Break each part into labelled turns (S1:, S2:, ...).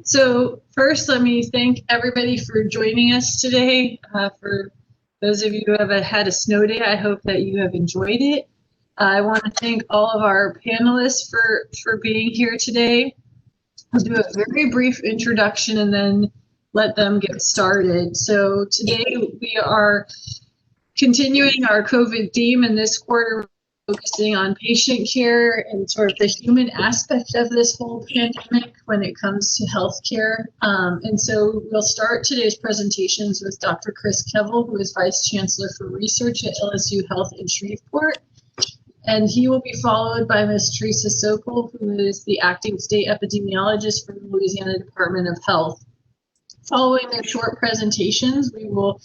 S1: So first, let me thank everybody for joining us today. For those of you who have had a snow day, I hope that you have enjoyed it. I want to thank all of our panelists for being here today. I'll do a very brief introduction and then let them get started. So today we are continuing our COVID theme, and this quarter focusing on patient care and sort of the human aspect of this whole pandemic when it comes to healthcare. And so we'll start today's presentations with Dr. Chris Kevil, who is Vice Chancellor for Research at LSU Health in Shreveport. And he will be followed by Ms. Theresa Sokol, who is the Acting State Epidemiologist for the Louisiana Department of Health. Following their short presentations, we will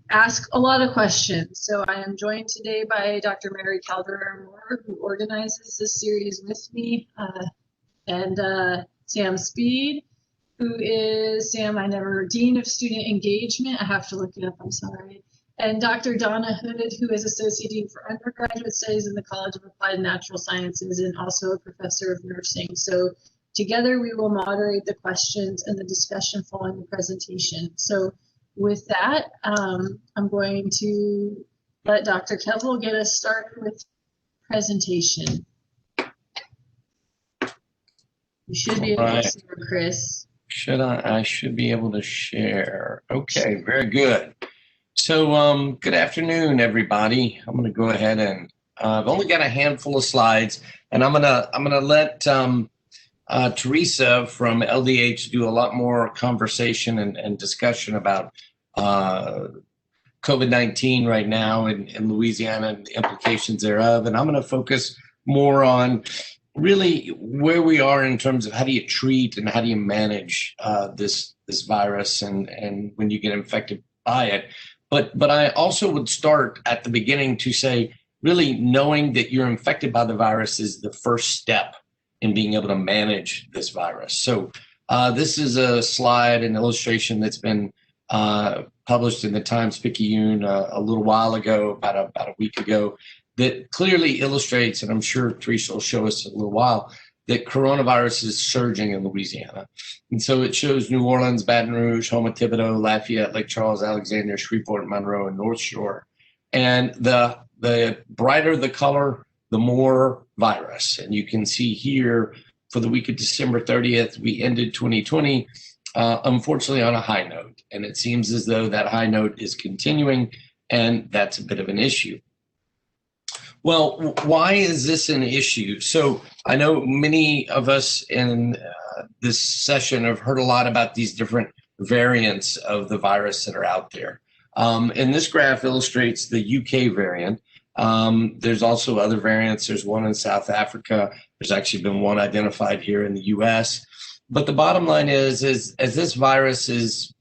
S1: ask a lot of questions. So I am joined today by Dr. Mary Calderer-Moore, who organizes this series with me, and Sam Speed, who is Dean of Student Engagement. I have to look it up, I'm sorry. And Dr. Donna Hood, who is Associate Dean for Undergraduate Studies in the College of Applied Natural Sciences and also a Professor of Nursing. So together we will moderate the questions and the discussion following the presentation. So with that, I'm going to let Dr. Kevil get us started with the presentation. You should be able to share, Chris.
S2: I should be able to share. Okay, very good. So good afternoon, everybody. I'm going to go ahead and I've only got a handful of slides, and I'm gonna let Theresa from LDH do a lot more conversation and discussion about COVID-19 right now in Louisiana and the implications thereof. And I'm going to focus more on really where we are in terms of how do you treat and how do you manage this virus and when you get infected by it. But I also would start at the beginning to say, really knowing that you're infected by the virus is the first step in being able to manage this virus. So this is a slide, an illustration that's been published in the Times-Picayune a little while ago, about a week ago, that clearly illustrates, and I'm sure Theresa will show us in a little while, that coronavirus is surging in Louisiana. And so it shows New Orleans, Baton Rouge, Houma, Thibodaux, Lafayette, Lake Charles, Alexandria, Shreveport, Monroe, and North Shore. And the brighter the color, the more virus. And you can see here for the week of December 30th, we ended 2020, unfortunately, on a high note. And it seems as though that high note is continuing, and that's a bit of an issue. Well, why is this an issue? So I know many of us in this session have heard a lot about these different variants of the virus that are out there. And this graph illustrates the UK variant. There's also other variants. There's one in South Africa. There's actually been one identified here in the US. But the bottom line is as this virus is,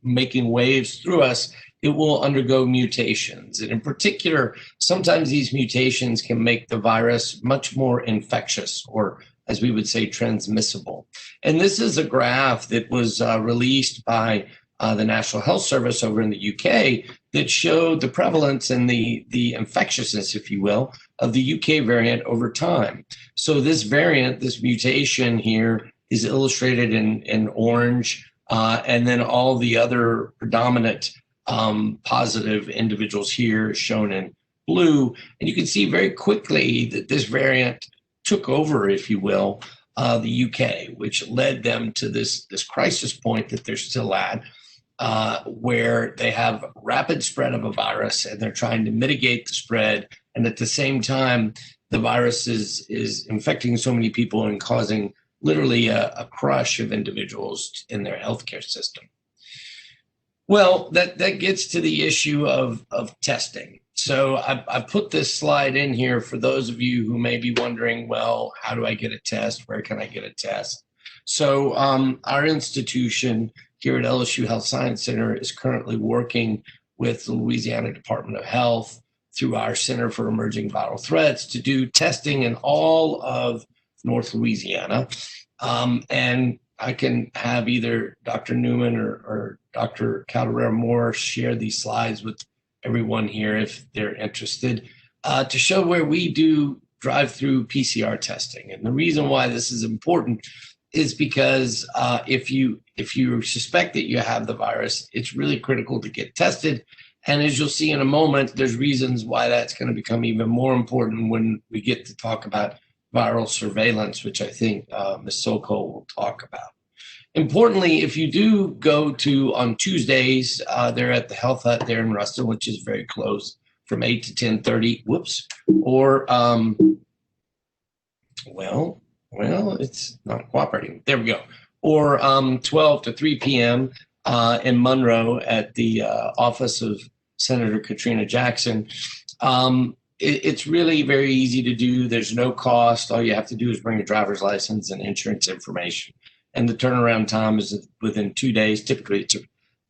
S2: making waves through us, it will undergo mutations. And in particular, sometimes these mutations can make the virus much more infectious, or as we would say, transmissible. And this is a graph that was released by the National Health Service over in the UK that showed the prevalence and the infectiousness, if you will, of the UK variant over time. So this variant, this mutation here, is illustrated in orange, and then all the other predominant positive individuals here shown in blue. And you can see very quickly that this variant took over, if you will, the UK, which led them to this crisis point that they're still at, where they have rapid spread of a virus and they're trying to mitigate the spread. And at the same time, the virus is infecting so many people and causing literally a crush of individuals in their healthcare system. Well, that gets to the issue of testing. So I put this slide in here for those of you who may be wondering, well, how do I get a test? Where can I get a test? So our institution here at LSU Health Science Center is currently working with the Louisiana Department of Health through our Center for Emerging Viral Threats to do testing in all of North Louisiana. And I can have either Dr. Newman or Dr. Calderer-Moore share these slides with everyone here if they're interested, to show where we do drive-through PCR testing. And the reason why this is important is because if you suspect that you have the virus, it's really critical to get tested. And as you'll see in a moment, there's reasons why that's going to become even more important when we get to talk about viral surveillance, which I think Ms. Sokol will talk about. Importantly, if you do go to on Tuesdays, they're at the Health Hut there in Ruston, which is very close, from 8 to 10:30. Whoops. Or well, it's not cooperating. There we go. Or 12 to 3 p.m. In Monroe at the office of Senator Katrina Jackson. It's really very easy to do. There's no cost. All you have to do is bring a driver's license and insurance information. And the turnaround time is within 2 days. Typically,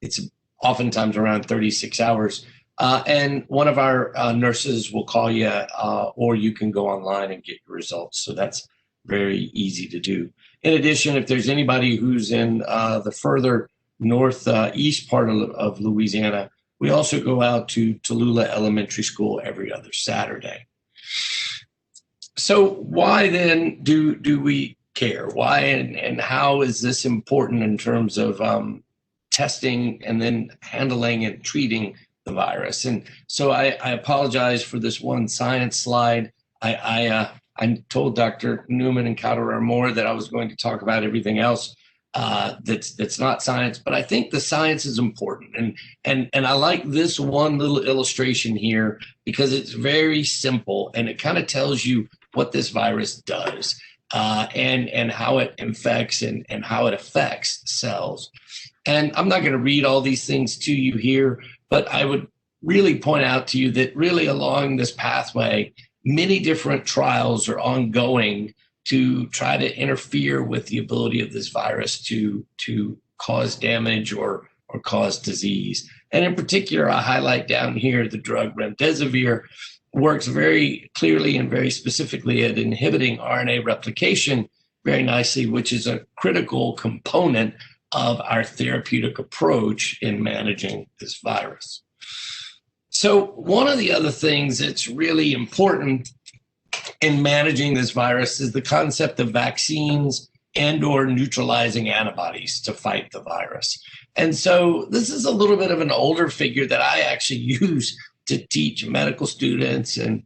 S2: it's oftentimes around 36 hours. And one of our nurses will call you, or you can go online and get your results. So that's very easy to do. In addition, if there's anybody who's in the further northeast part of Louisiana, we also go out to Tallulah Elementary School every other Saturday. So why then do we care? Why and how is this important in terms of testing and then handling and treating the virus? And so I apologize for this one science slide. I told Dr. Newman and Cowdery Moore that I was going to talk about everything else that's not science, but I think the science is important. And I like this one little illustration here because it's very simple and it kind of tells you what this virus does and how it infects and how it affects cells. And I'm not going to read all these things to you here, but I would really point out to you that really along this pathway, many different trials are ongoing to try to interfere with the ability of this virus to cause damage or cause disease. And in particular, I highlight down here the drug remdesivir works very clearly and very specifically at inhibiting RNA replication very nicely, which is a critical component of our therapeutic approach in managing this virus. So one of the other things that's really important in managing this virus is the concept of vaccines and or neutralizing antibodies to fight the virus. And so this is a little bit of an older figure that I actually use to teach medical students and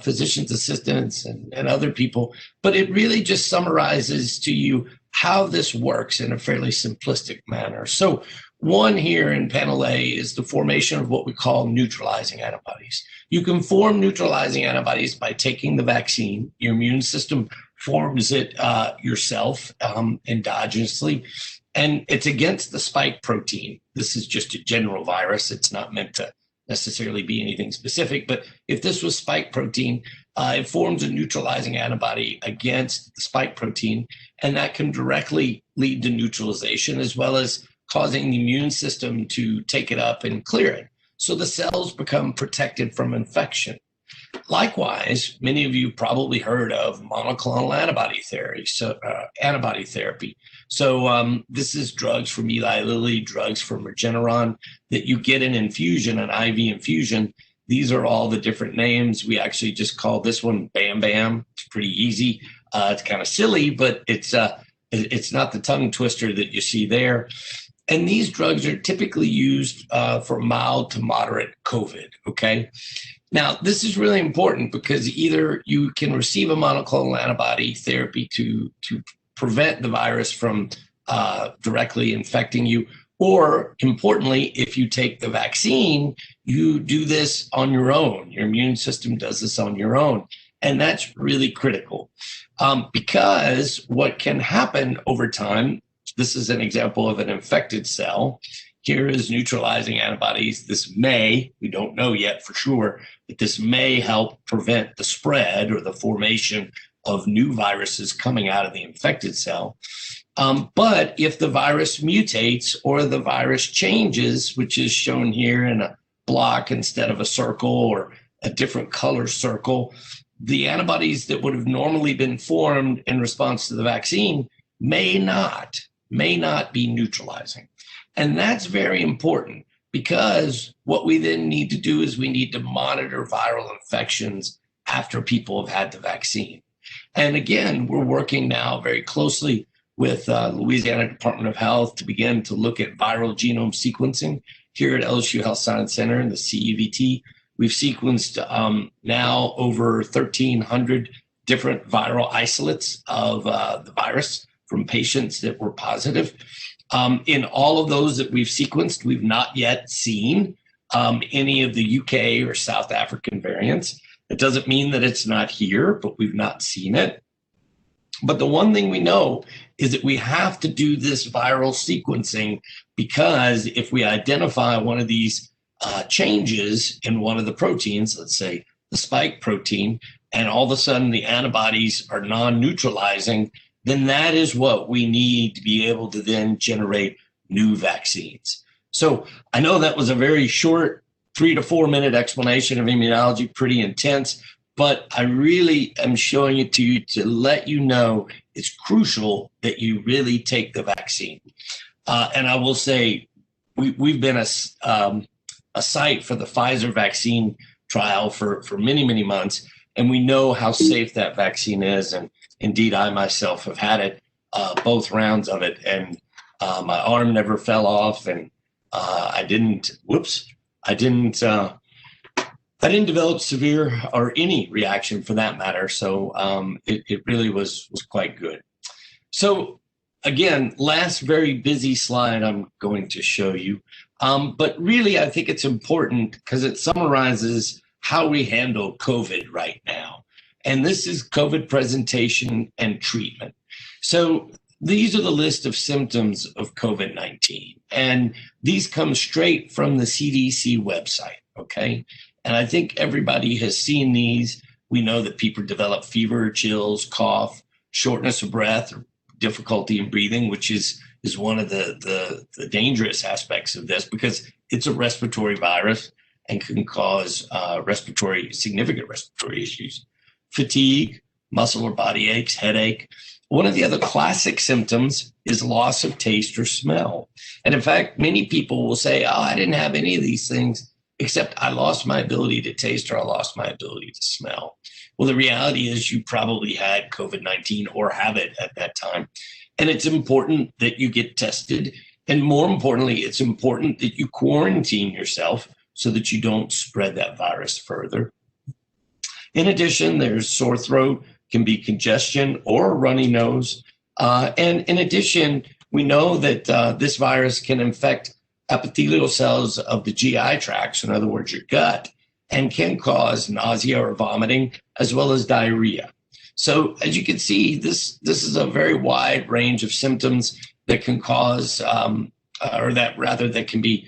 S2: physician's assistants and other people, but it really just summarizes to you how this works in a fairly simplistic manner. So one here in panel A is the formation of what we call neutralizing antibodies. You can form neutralizing antibodies by taking the vaccine. Your immune system forms it yourself endogenously, and it's against the spike protein. This is just a general virus. It's not meant to necessarily be anything specific, but if this was spike protein, it forms a neutralizing antibody against the spike protein, and that can directly lead to neutralization as well as causing the immune system to take it up and clear it. So the cells become protected from infection. Likewise, many of you probably heard of monoclonal antibody therapy. So this is drugs from Eli Lilly, drugs from Regeneron that you get in infusion, an IV infusion. These are all the different names. We actually just call this one Bam Bam. It's pretty easy. It's kind of silly, but it's not the tongue twister that you see there. And these drugs are typically used for mild to moderate COVID, okay? Now, this is really important because either you can receive a monoclonal antibody therapy to prevent the virus from directly infecting you, or importantly, if you take the vaccine, you do this on your own. Your immune system does this on your own. And that's really critical because what can happen over time, this is an example of an infected cell. Here is neutralizing antibodies. This may, we don't know yet for sure, but this may help prevent the spread or the formation of new viruses coming out of the infected cell. But if the virus mutates or the virus changes, which is shown here in a block instead of a circle or a different color circle, the antibodies that would have normally been formed in response to the vaccine may not be neutralizing. And that's very important because what we then need to do is we need to monitor viral infections after people have had the vaccine. And again, we're working now very closely with Louisiana Department of Health to begin to look at viral genome sequencing here at LSU Health Science Center in the CEVT. We've sequenced now over 1,300 different viral isolates of the virus from patients that were positive. In all of those that we've sequenced, we've not yet seen any of the UK or South African variants. It doesn't mean that it's not here, but we've not seen it. But the one thing we know is that we have to do this viral sequencing, because if we identify one of these changes in one of the proteins, let's say the spike protein, and all of a sudden the antibodies are non-neutralizing, then that is what we need to be able to then generate new vaccines. So I know that was a very short 3 to 4 minute explanation of immunology, pretty intense, but I really am showing it to you to let you know it's crucial that you really take the vaccine. And I will say we've been a site for the Pfizer vaccine trial for many, many months, and we know how safe that vaccine is. And indeed, I myself have had it, both rounds of it, and my arm never fell off, and I didn't develop severe or any reaction for that matter. So it really was quite good. So again, last very busy slide I'm going to show you. But really, I think it's important because it summarizes how we handle COVID right now. And this is COVID presentation and treatment. So these are the list of symptoms of COVID-19. And these come straight from the CDC website, okay? And I think everybody has seen these. We know that people develop fever, chills, cough, shortness of breath, or difficulty in breathing, which is one of the dangerous aspects of this, because it's a respiratory virus and can cause significant respiratory issues. Fatigue, muscle or body aches, headache. One of the other classic symptoms is loss of taste or smell. And in fact, many people will say, oh, I didn't have any of these things, except I lost my ability to taste or I lost my ability to smell. Well, the reality is you probably had COVID-19 or have it at that time. And it's important that you get tested. And more importantly, it's important that you quarantine yourself so that you don't spread that virus further. In addition, there's sore throat, can be congestion or a runny nose. And in addition, we know that this virus can infect epithelial cells of the GI tract, so in other words, your gut, and can cause nausea or vomiting, as well as diarrhea. So as you can see, this is a very wide range of symptoms that can cause, that can be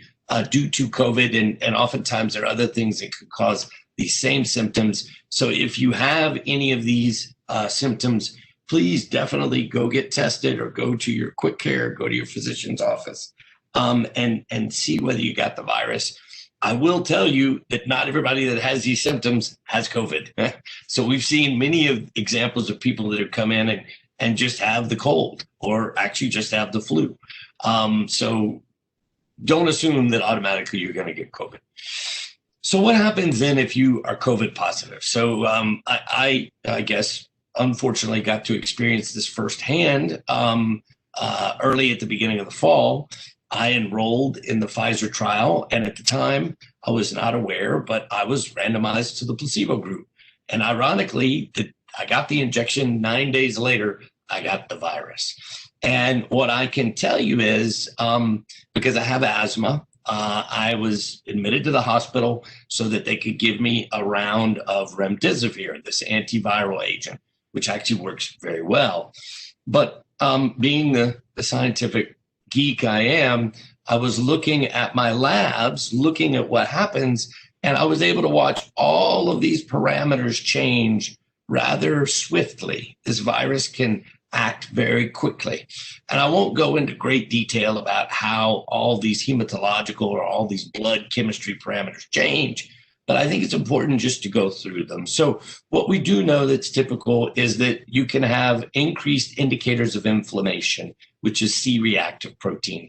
S2: due to COVID, and oftentimes there are other things that could cause these same symptoms. So if you have any of these symptoms, please definitely go get tested or go to your quick care, go to your physician's office, and see whether you got the virus. I will tell you that not everybody that has these symptoms has COVID. So we've seen many of examples of people that have come in and just have the cold or actually just have the flu. So don't assume that automatically you're going to get COVID. So what happens then if you are COVID positive? So I guess, unfortunately, got to experience this firsthand early at the beginning of the fall. I enrolled in the Pfizer trial, and at the time, I was not aware, but I was randomized to the placebo group. And ironically, I got the injection 9 days later, I got the virus. And what I can tell you is, because I have asthma, I was admitted to the hospital so that they could give me a round of remdesivir, this antiviral agent, which actually works very well. But being the scientific geek I am, I was looking at my labs, looking at what happens, and I was able to watch all of these parameters change rather swiftly. This virus can act very quickly. And I won't go into great detail about how all these hematological or all these blood chemistry parameters change, but I think it's important just to go through them. So what we do know that's typical is that you can have increased indicators of inflammation, which is C-reactive protein.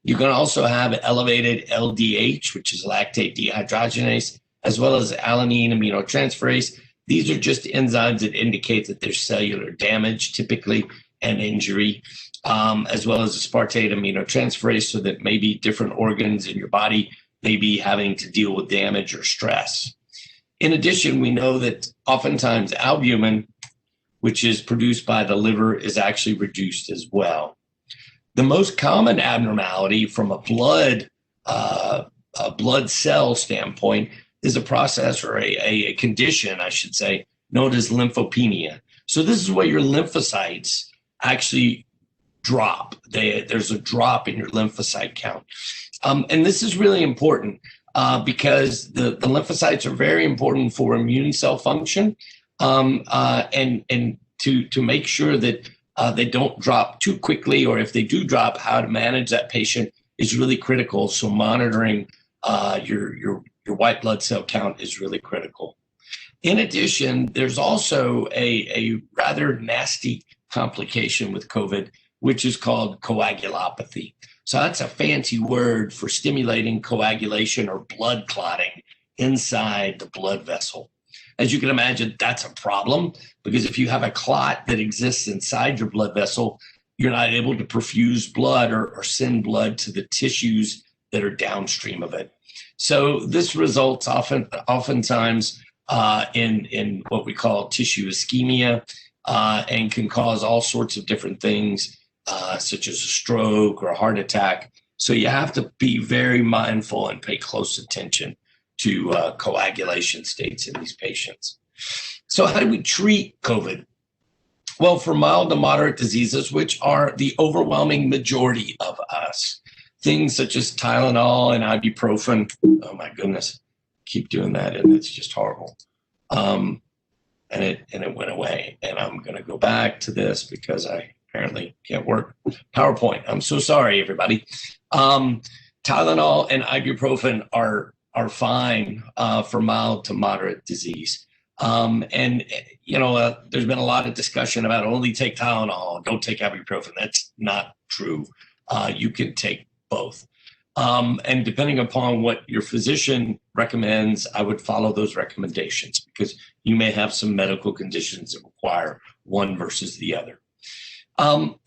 S2: You can also have elevated LDH, which is lactate dehydrogenase, as well as alanine aminotransferase, These are just enzymes that indicate that there's cellular damage, typically, and injury, as well as aspartate aminotransferase, so that maybe different organs in your body may be having to deal with damage or stress. In addition, we know that oftentimes albumin, which is produced by the liver, is actually reduced as well. The most common abnormality from a blood cell standpoint is a process, or a condition, I should say, known as lymphopenia. So this is where your lymphocytes actually drop. There's a drop in your lymphocyte count. And this is really important because the lymphocytes are very important for immune cell function, and to make sure that they don't drop too quickly, or if they do drop, how to manage that patient is really critical. So monitoring your white blood cell count is really critical. In addition, there's also a rather nasty complication with COVID, which is called coagulopathy. So that's a fancy word for stimulating coagulation or blood clotting inside the blood vessel. As you can imagine, that's a problem, because if you have a clot that exists inside your blood vessel, you're not able to perfuse blood or send blood to the tissues that are downstream of it. So this results oftentimes in what we call tissue ischemia, and can cause all sorts of different things, such as a stroke or a heart attack. So you have to be very mindful and pay close attention to coagulation states in these patients. So how do we treat COVID? Well, for mild to moderate diseases, which are the overwhelming majority of us, things such as Tylenol and ibuprofen, oh my goodness, keep doing that and it's just horrible. And it went away. And I'm going to go back to this because I apparently can't work PowerPoint. I'm so sorry, everybody. Tylenol and ibuprofen are fine for mild to moderate disease. And, you know, there's been a lot of discussion about only take Tylenol, don't take ibuprofen. That's not true. You can take both. And depending upon what your physician recommends, I would follow those recommendations, because you may have some medical conditions that require one versus the other.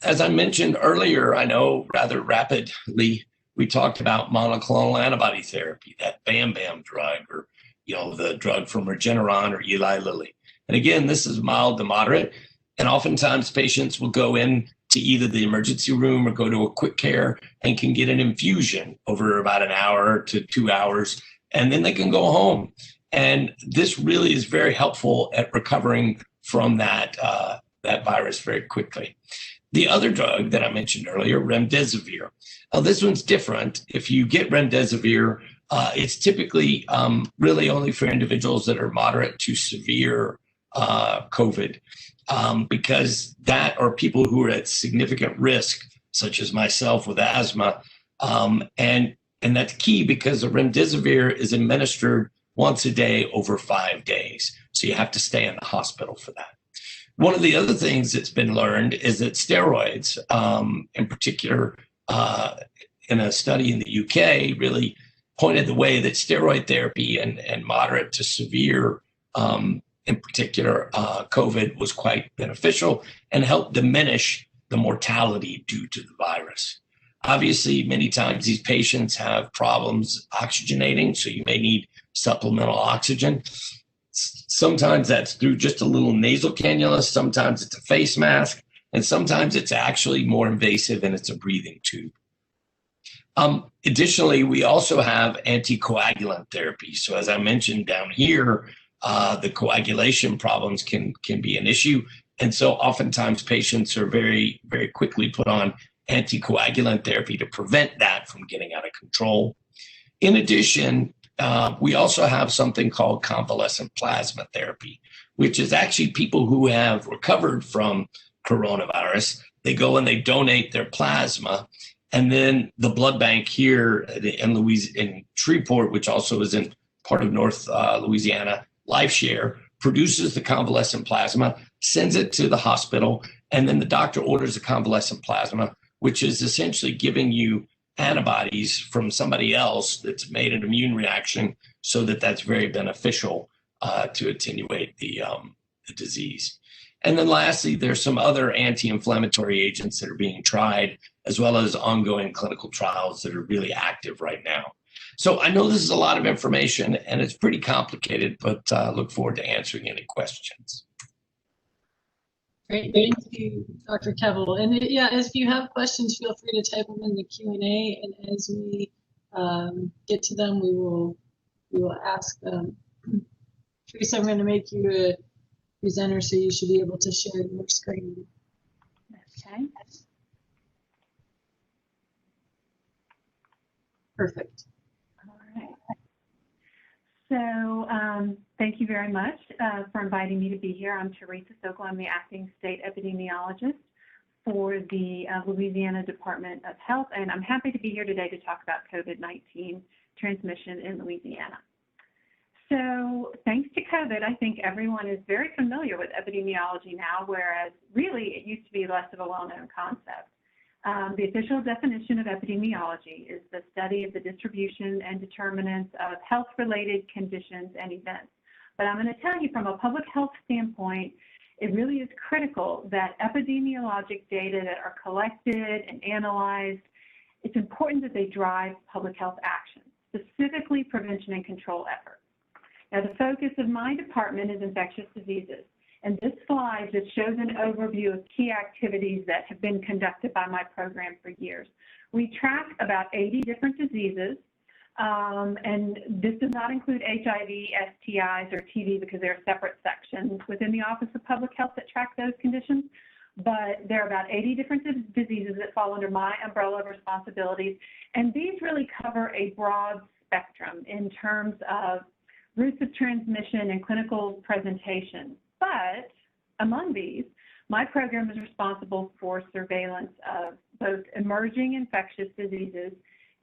S2: As I mentioned earlier, I know rather rapidly, we talked about monoclonal antibody therapy, that Bam Bam drug, or, you know, the drug from Regeneron or Eli Lilly. And again, this is mild to moderate. And oftentimes patients will go in to either the emergency room or go to a quick care and can get an infusion over about an hour to 2 hours, and then they can go home. And this really is very helpful at recovering from that virus very quickly. The other drug that I mentioned earlier, remdesivir. This one's different. If you get remdesivir, it's typically really only for individuals that are moderate to severe COVID, because that are people who are at significant risk, such as myself with asthma. And that's key, because the remdesivir is administered once a day over 5 days. So you have to stay in the hospital for that. One of the other things that's been learned is that steroids, in particular, in a study in the UK, really pointed the way that steroid therapy and moderate to severe, in particular, COVID, was quite beneficial and helped diminish the mortality due to the virus. Obviously, many times these patients have problems oxygenating, so you may need supplemental oxygen. Sometimes that's through just a little nasal cannula, sometimes it's a face mask, and sometimes it's actually more invasive and it's a breathing tube. Additionally, we also have anticoagulant therapy. So as I mentioned down here, the coagulation problems can be an issue. And so oftentimes patients are very, very quickly put on anticoagulant therapy to prevent that from getting out of control. In addition, we also have something called convalescent plasma therapy, which is actually people who have recovered from coronavirus. They go and they donate their plasma, and then the blood bank here in Shreveport, which also is in part of North Louisiana, LifeShare, produces the convalescent plasma, sends it to the hospital, and then the doctor orders the convalescent plasma, which is essentially giving you antibodies from somebody else that's made an immune reaction, so that's very beneficial to attenuate the disease. And then lastly, there's some other anti-inflammatory agents that are being tried, as well as ongoing clinical trials that are really active right now. So I know this is a lot of information and it's pretty complicated, but look forward to answering any questions.
S1: Great, thank you, Dr. Kevil. And yeah, if you have questions, feel free to type them in the Q&A, and as we get to them, we will ask them. Theresa, I'm going to make you a presenter, so you should be able to share your screen.
S3: Okay.
S1: Perfect.
S3: All right. So thank you very much for inviting me to be here. I'm Theresa Sokol. I'm the acting state epidemiologist for the Louisiana Department of Health, and I'm happy to be here today to talk about COVID-19 transmission in Louisiana. So thanks to COVID, I think everyone is very familiar with epidemiology now, whereas really it used to be less of a well-known concept. The official definition of epidemiology is the study of the distribution and determinants of health-related conditions and events. But I'm going to tell you from a public health standpoint, it really is critical that epidemiologic data that are collected and analyzed, it's important that they drive public health action, specifically prevention and control efforts. Now, the focus of my department is infectious diseases. And this slide just shows an overview of key activities that have been conducted by my program for years. We track about 80 different diseases, and this does not include HIV, STIs, or TB because there are separate sections within the Office of Public Health that track those conditions. But there are about 80 different diseases that fall under my umbrella of responsibilities, and these really cover a broad spectrum in terms of routes of transmission and clinical presentation. But among these, my program is responsible for surveillance of both emerging infectious diseases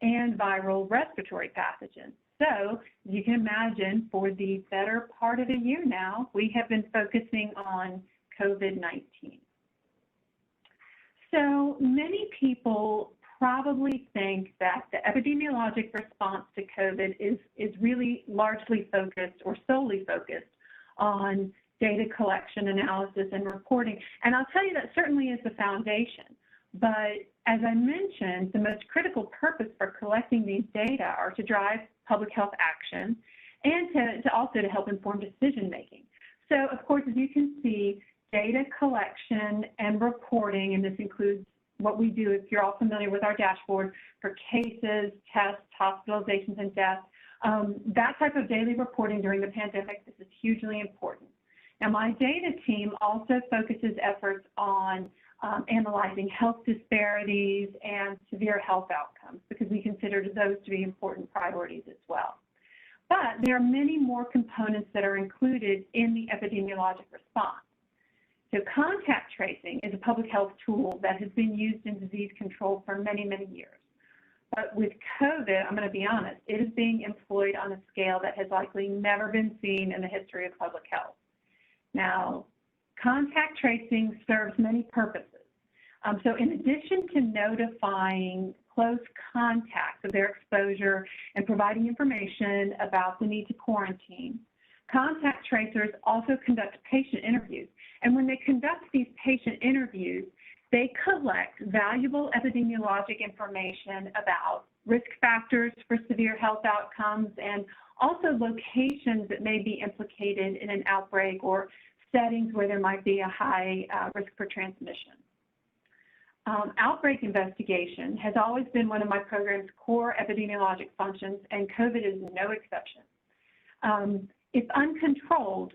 S3: and viral respiratory pathogens. So you can imagine for the better part of a year now, we have been focusing on COVID-19. So many people probably think that the epidemiologic response to COVID is really largely focused or solely focused on data collection, analysis, and reporting. And I'll tell you that certainly is the foundation. But as I mentioned, the most critical purpose for collecting these data are to drive public health action and to also to help inform decision making. So of course, as you can see, data collection and reporting, and this includes what we do, if you're all familiar with our dashboard, for cases, tests, hospitalizations, and deaths, that type of daily reporting during the pandemic, this is hugely important. Now, my data team also focuses efforts on analyzing health disparities and severe health outcomes because we consider those to be important priorities as well. But there are many more components that are included in the epidemiologic response. So contact tracing is a public health tool that has been used in disease control for many, many years. But with COVID, I'm going to be honest, it is being employed on a scale that has likely never been seen in the history of public health. Now, contact tracing serves many purposes. So in addition to notifying close contacts of their exposure and providing information about the need to quarantine, contact tracers also conduct patient interviews. And when they conduct these patient interviews, they collect valuable epidemiologic information about risk factors for severe health outcomes and also locations that may be implicated in an outbreak or settings where there might be a high risk for transmission. Outbreak investigation has always been one of my program's core epidemiologic functions, and COVID is no exception. If uncontrolled,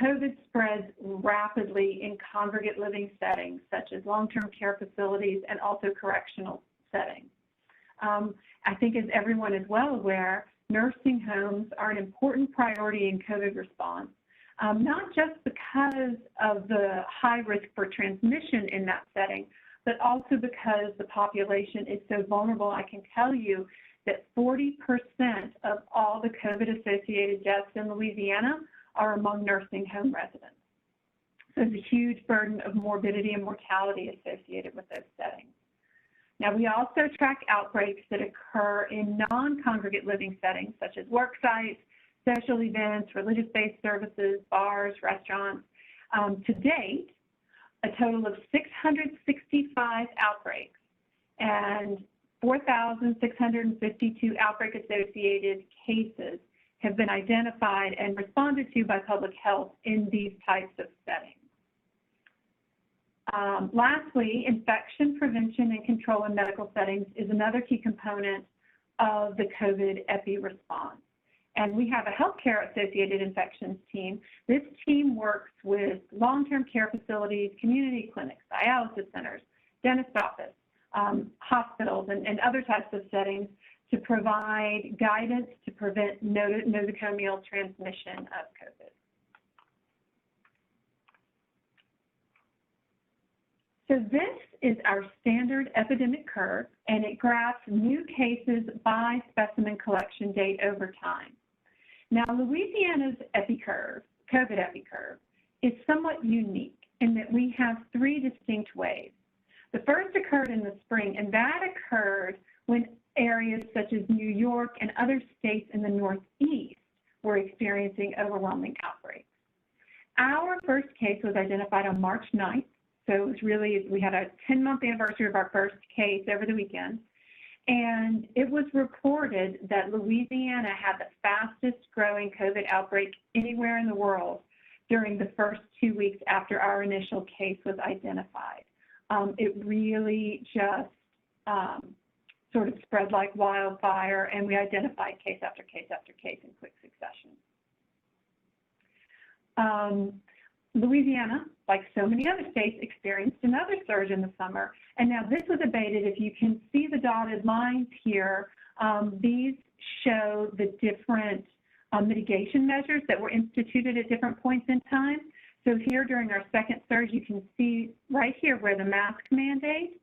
S3: COVID spreads rapidly in congregate living settings, such as long-term care facilities and also correctional settings. I think as everyone is well aware, nursing homes are an important priority in COVID response, not just because of the high risk for transmission in that setting, but also because the population is so vulnerable. I can tell you that 40% of all the COVID-associated deaths in Louisiana are among nursing home residents. So there's a huge burden of morbidity and mortality associated with those settings. Now, we also track outbreaks that occur in non-congregate living settings, such as work sites, social events, religious-based services, bars, restaurants. To date, a total of 665 outbreaks and 4,652 outbreak-associated cases have been identified and responded to by public health in these types of settings. Lastly, infection prevention and control in medical settings is another key component of the COVID epi response. And we have a healthcare-associated infections team. This team works with long-term care facilities, community clinics, dialysis centers, dentist office, hospitals, and other types of settings to provide guidance to prevent nosocomial transmission of COVID. So this is our standard epidemic curve, and it graphs new cases by specimen collection date over time. Now, Louisiana's COVID epi curve, is somewhat unique in that we have three distinct waves. The first occurred in the spring, and that occurred when areas such as New York and other states in the Northeast were experiencing overwhelming outbreaks. Our first case was identified on March 9th. So it was really, we had a 10-month anniversary of our first case over the weekend. And it was reported that Louisiana had the fastest growing COVID outbreak anywhere in the world during the first 2 weeks after our initial case was identified. It really just sort of spread like wildfire, and we identified case after case after case in quick succession. Louisiana, like so many other states, experienced another surge in the summer, and now this was abated. If you can see the dotted lines here, these show the different mitigation measures that were instituted at different points in time. So here during our second surge, you can see right here where the mask mandate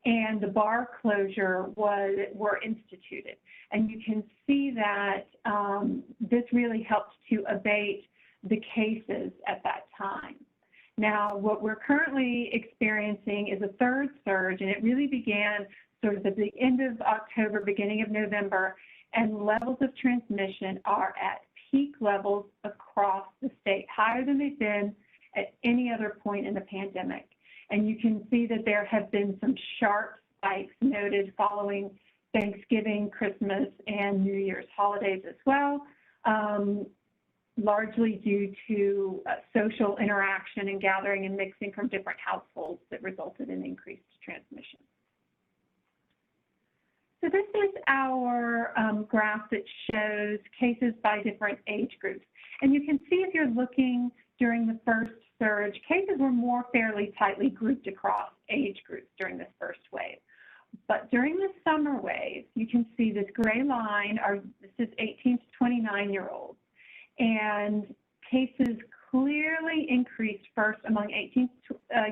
S3: and the bar closure were instituted. And you can see that this really helped to abate the cases at that time. Now, what we're currently experiencing is a third surge, and it really began sort of at the end of October, beginning of November, and levels of transmission are at peak levels across the state, higher than they've been at any other point in the pandemic. And you can see that there have been some sharp spikes noted following Thanksgiving, Christmas, and New Year's holidays as well. Largely due to social interaction and gathering and mixing from different households that resulted in increased transmission. So this is our graph that shows cases by different age groups. And you can see if you're looking during the first surge, cases were more fairly tightly grouped across age groups during this first wave. But during the summer wave, you can see this gray line, this is 18 to 29-year-olds. And cases clearly increased first among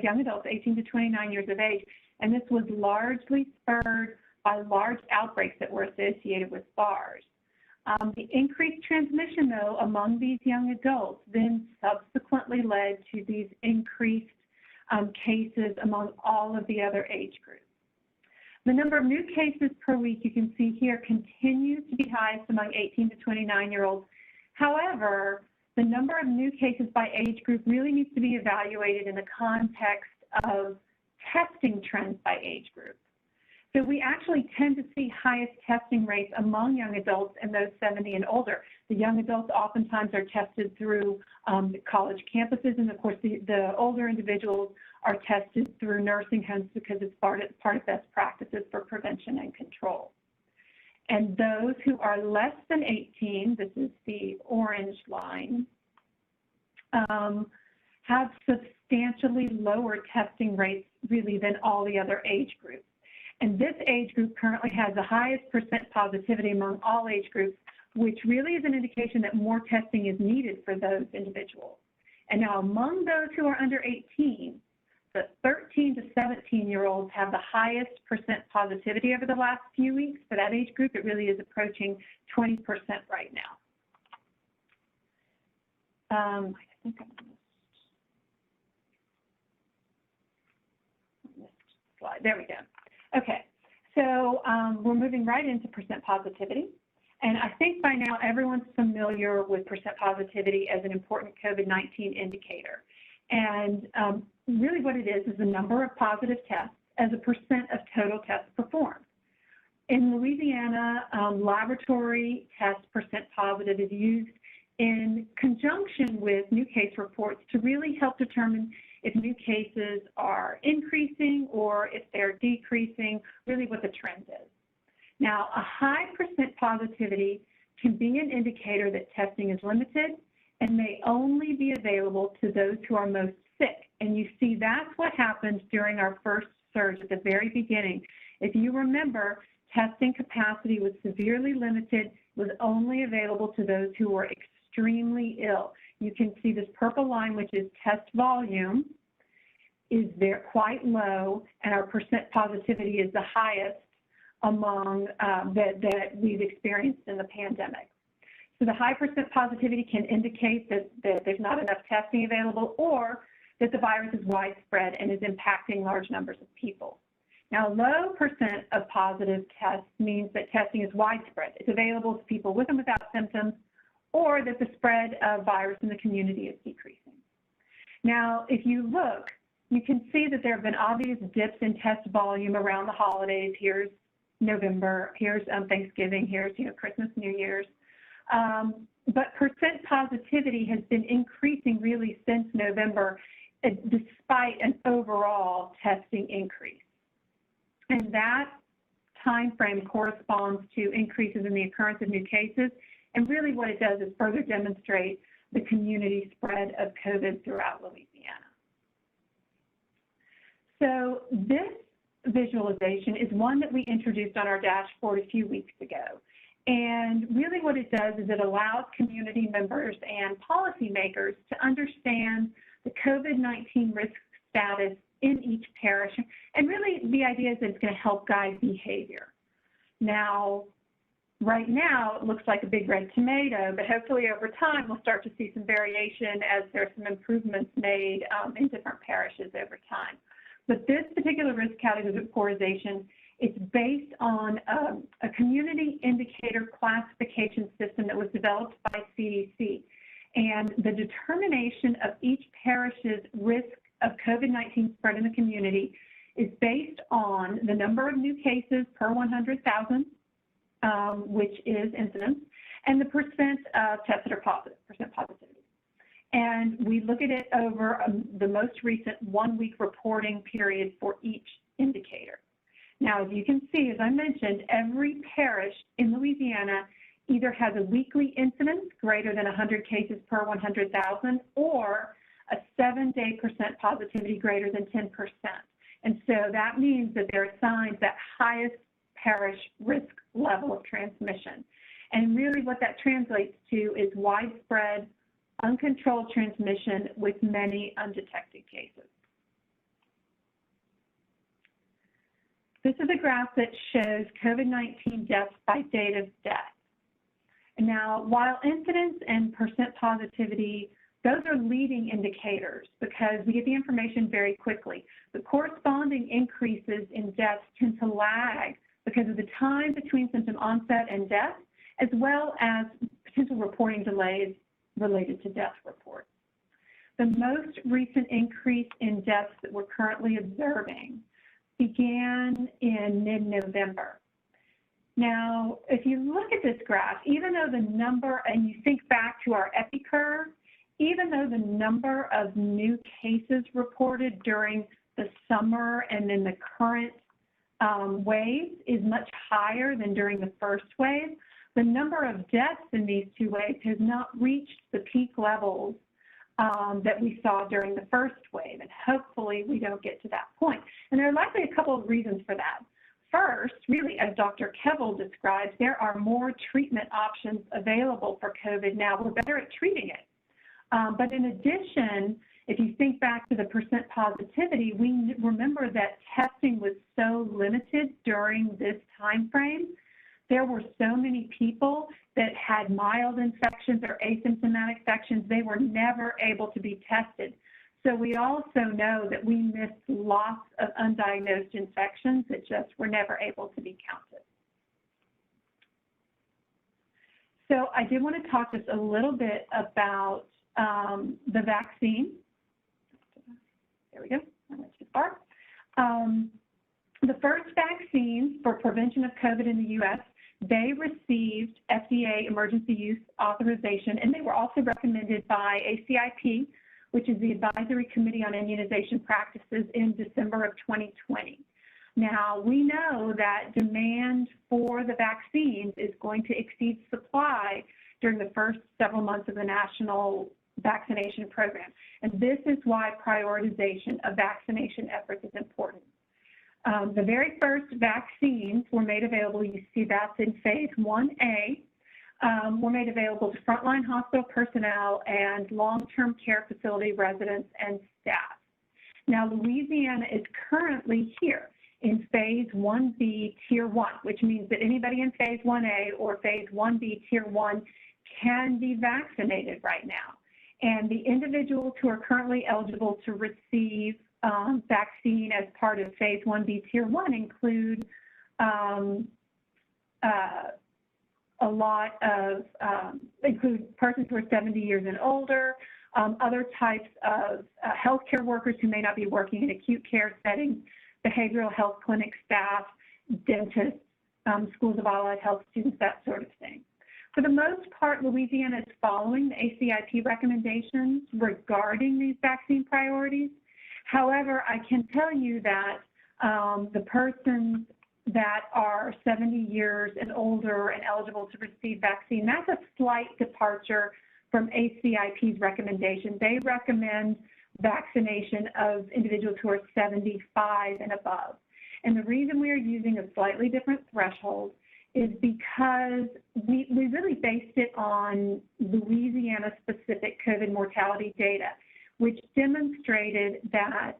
S3: young adults 18 to 29 years of age, and this was largely spurred by large outbreaks that were associated with bars. The increased transmission, though, among these young adults then subsequently led to these increased cases among all of the other age groups. The number of new cases per week, you can see here, continues to be highest among 18 to 29-year-olds. However, the number of new cases by age group really needs to be evaluated in the context of testing trends by age group. So we actually tend to see highest testing rates among young adults and those 70 and older. The young adults oftentimes are tested through college campuses, and of course the older individuals are tested through nursing homes because it's part of best practices for prevention and control. And those who are less than 18, this is the orange line, have substantially lower testing rates really than all the other age groups. And this age group currently has the highest percent positivity among all age groups, which really is an indication that more testing is needed for those individuals. And now among those who are under 18, the 13 to 17-year-olds have the highest percent positivity over the last few weeks. For that age group, it really is approaching 20% right now. I think I missed slide. There we go. Okay, so we're moving right into percent positivity. And I think by now everyone's familiar with percent positivity as an important COVID-19 indicator. And really what it is the number of positive tests as a percent of total tests performed. In Louisiana, laboratory test percent positive is used in conjunction with new case reports to really help determine if new cases are increasing or if they're decreasing, really what the trend is. Now, a high percent positivity can be an indicator that testing is limited and may only be available to those who are most sick. And you see that's what happened during our first surge at the very beginning. If you remember, testing capacity was severely limited, was only available to those who were extremely ill. You can see this purple line, which is test volume, is there quite low, and our percent positivity is the highest among that we've experienced in the pandemic. So the high percent positivity can indicate that there's not enough testing available or that the virus is widespread and is impacting large numbers of people. Now, low percent of positive tests means that testing is widespread. It's available to people with and without symptoms, or that the spread of virus in the community is decreasing. Now, if you look, you can see that there have been obvious dips in test volume around the holidays. Here's November, here's Thanksgiving, here's Christmas, New Year's. But percent positivity has been increasing really since November, despite an overall testing increase. And that time frame corresponds to increases in the occurrence of new cases. And really what it does is further demonstrate the community spread of COVID throughout Louisiana. So this visualization is one that we introduced on our dashboard a few weeks ago. And really what it does is it allows community members and policymakers to understand the COVID-19 risk status in each parish. And really the idea is that it's going to help guide behavior. Now, right now, it looks like a big red tomato, but hopefully over time we'll start to see some variation as there's some improvements made in different parishes over time. But this particular risk categorization is based on a community indicator classification system that was developed by CDC. And the determination of each parish's risk of COVID-19 spread in the community is based on the number of new cases per 100,000, which is incidence, and the percent of tests that are positive, percent positivity. And we look at it over the most recent 1 week reporting period for each indicator. Now, as you can see, as I mentioned, every parish in Louisiana either has a weekly incidence greater than 100 cases per 100,000 or a 7-day percent positivity greater than 10%. And so that means that they're assigned that highest parish risk level of transmission. And really what that translates to is widespread, uncontrolled transmission with many undetected cases. This is a graph that shows COVID-19 deaths by date of death. And now, while incidence and percent positivity, those are leading indicators because we get the information very quickly. The corresponding increases in deaths tend to lag because of the time between symptom onset and death, as well as potential reporting delays related to death reports. The most recent increase in deaths that we're currently observing began in mid-November. Now, if you look at this graph, even though the number, and you think back to our epi curve, even though the number of new cases reported during the summer and then the current wave is much higher than during the first wave, the number of deaths in these two waves has not reached the peak levels that we saw during the first wave, and hopefully we don't get to that point. And there are likely a couple of reasons for that. First, really, as Dr. Kevil describes, there are more treatment options available for COVID now. We're better at treating it. But in addition, if you think back to the percent positivity, we remember that testing was so limited during this time frame. There were so many people that had mild infections or asymptomatic infections, they were never able to be tested. So we also know that we missed lots of undiagnosed infections that just were never able to be counted. So I did want to talk just a little bit about the vaccine. There we go. I went too far. The first vaccines for prevention of COVID in the U.S., they received FDA emergency use authorization, and they were also recommended by ACIP, which is the Advisory Committee on Immunization Practices, in December of 2020. Now, we know that demand for the vaccines is going to exceed supply during the first several months of the national vaccination program, and this is why prioritization of vaccination efforts is important. The very first vaccines were made available, you see that's in phase 1A, were made available to frontline hospital personnel and long-term care facility residents and staff. Now, Louisiana is currently here in phase 1B Tier 1, which means that anybody in phase 1A or phase 1B Tier 1 can be vaccinated right now. And the individuals who are currently eligible to receive vaccine as part of phase 1B Tier 1 include a lot of, include persons who are 70 years and older, other types of healthcare workers who may not be working in acute care settings, behavioral health clinic staff, dentists, schools of allied health students, that sort of thing. For the most part, Louisiana is following the ACIP recommendations regarding these vaccine priorities. However, I can tell you that the persons that are 70 years and older and eligible to receive vaccine, that's a slight departure from ACIP's recommendation. They recommend vaccination of individuals who are 75 and above. And the reason we are using a slightly different threshold is because we really based it on Louisiana-specific COVID mortality data, which demonstrated that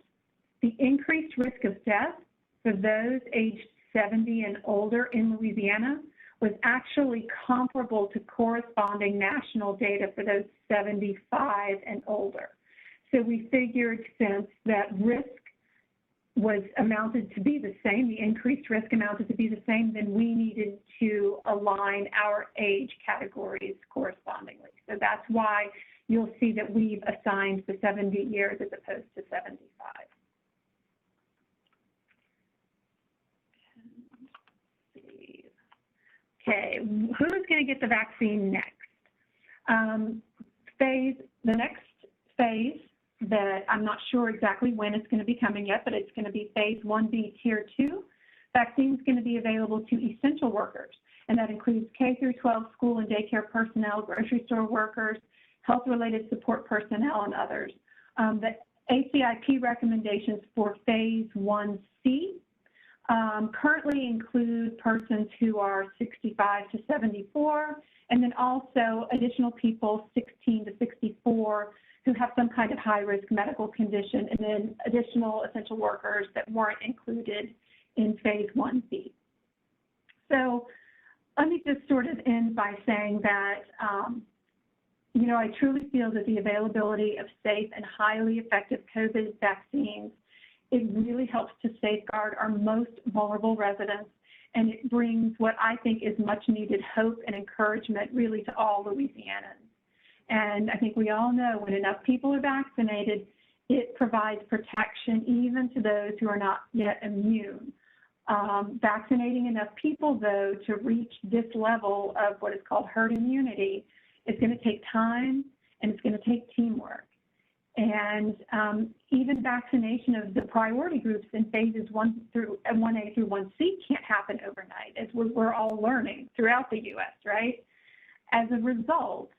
S3: the increased risk of death for those aged 70 and older in Louisiana was actually comparable to corresponding national data for those 75 and older. So we figured since that risk was amounted to be the same, the increased risk amounted to be the same, then we needed to align our age categories correspondingly. So that's why you'll see that we've assigned the 70 years as opposed to 75. Okay, who's going to get the vaccine next? The next phase that I'm not sure exactly when it's going to be coming yet, but it's going to be phase 1B Tier 2. Vaccine is going to be available to essential workers, and that includes K through 12 school and daycare personnel, grocery store workers, health-related support personnel, and others. The ACIP recommendations for phase 1C currently include persons who are 65 to 74, and then also additional people 16 to 64 who have some kind of high-risk medical condition, and then additional essential workers that weren't included in phase 1B. So let me just sort of end by saying that, you know, I truly feel that the availability of safe and highly effective COVID vaccines, it really helps to safeguard our most vulnerable residents, and it brings what I think is much needed hope and encouragement really to all Louisianans. And I think we all know when enough people are vaccinated, it provides protection even to those who are not yet immune. Vaccinating enough people, though, to reach this level of what is called herd immunity is going to take time, and it's going to take teamwork. And even vaccination of the priority groups in phases 1A through 1C can't happen overnight, as we're all learning throughout the U.S., right? As a result,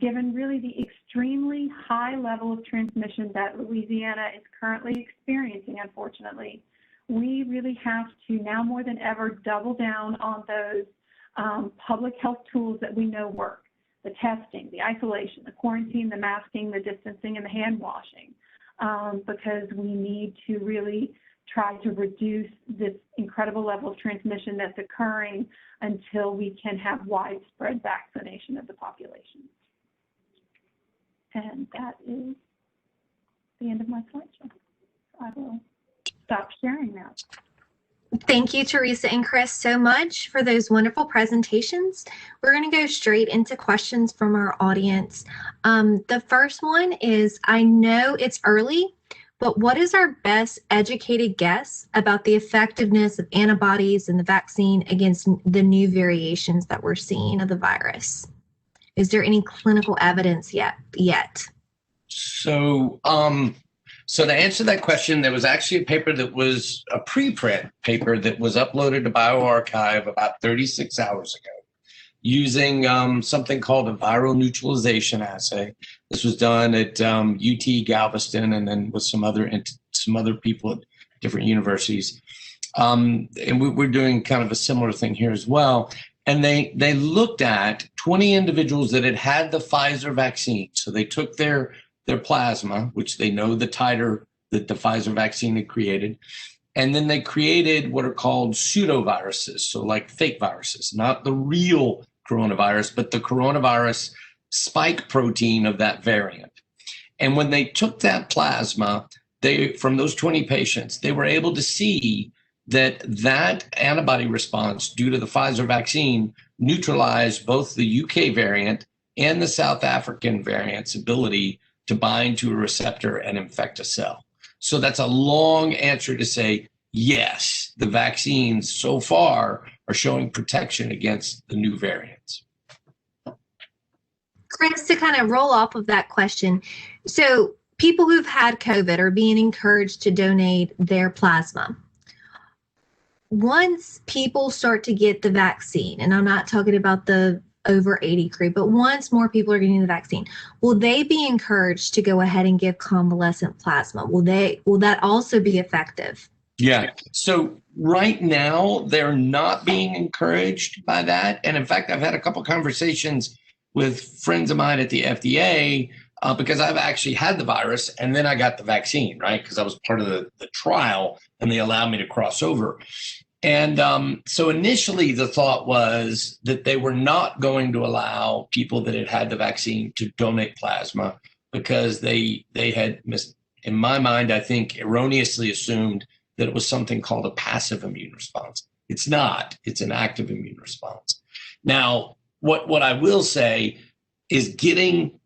S3: given really the extremely high level of transmission that Louisiana is currently experiencing, unfortunately, we really have to now more than ever double down on those public health tools that we know work: the testing, the isolation, the quarantine, the masking, the distancing, and the hand washing, because we need to really try to reduce this incredible level of transmission that's occurring until we can have widespread vaccination of the population. And that is the end of my slideshow. I will stop sharing now.
S4: Thank you, Theresa and Chris, so much for those wonderful presentations. We're going to go straight into questions from our audience. The first one is, I know it's early, but what is our best educated guess about the effectiveness of antibodies and the vaccine against the new variations that we're seeing of the virus? Is there any clinical evidence yet?
S2: So, so to answer that question, there was actually a paper that was a preprint paper that was uploaded to bioRxiv about 36 hours ago using something called a viral neutralization assay. This was done at UT Galveston and then with some other people at different universities. And we're doing kind of a similar thing here as well. And they looked at 20 individuals that had the Pfizer vaccine. So they took their plasma, which they know the titer that the Pfizer vaccine had created. And then they created what are called pseudoviruses, so like fake viruses, not the real coronavirus, but the coronavirus spike protein of that variant. And when they took that plasma, from those 20 patients, they were able to see that antibody response due to the Pfizer vaccine neutralized both the UK variant and the South African variant's ability to bind to a receptor and infect a cell. So that's a long answer to say, yes, the vaccines so far are showing protection against the new variants.
S4: Chris, to kind of roll off of that question, so people who've had COVID are being encouraged to donate their plasma. Once people start to get the vaccine, and I'm not talking about the over 80 crew, but once more people are getting the vaccine, will they be encouraged to go ahead and give convalescent plasma? Will that also be effective?
S2: Yeah. So right now they're not being encouraged by that. And in fact, I've had a couple of conversations with friends of mine at the FDA because I've actually had the virus and then I got the vaccine, right? Because I was part of the trial and they allowed me to cross over. And so initially the thought was that they were not going to allow people that had the vaccine to donate plasma because they had in my mind, I think erroneously assumed that it was something called a passive immune response. It's not, it's an active immune response. Now, what I will say is getting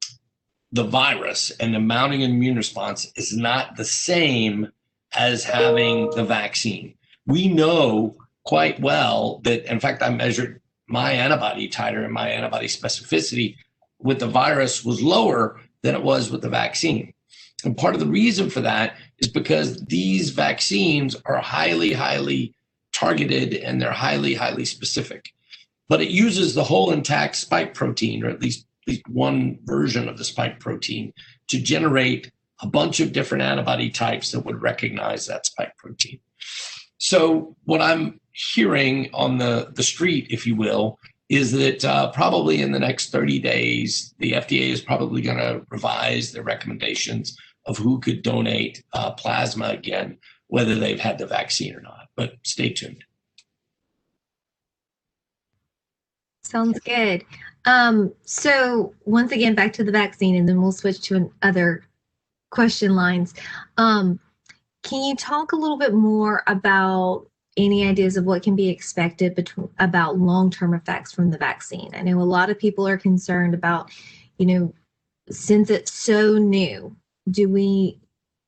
S2: the virus and the mounting an immune response is not the same as having the vaccine. We know quite well that, in fact, I measured my antibody titer and my antibody specificity with the virus was lower than it was with the vaccine. And part of the reason for that is because these vaccines are highly, highly targeted and they're highly, highly specific. But it uses the whole intact spike protein, or at least one version of the spike protein, to generate a bunch of different antibody types that would recognize that spike protein. So what I'm hearing on the street, if you will, is that probably in the next 30 days, the FDA is probably going to revise their recommendations of who could donate plasma again, whether they've had the vaccine or not. But stay tuned.
S4: Sounds good. So once again, back to the vaccine, and then we'll switch to other question lines. Can you talk a little bit more about any ideas of what can be expected about long-term effects from the vaccine? I know a lot of people are concerned about, since it's so new,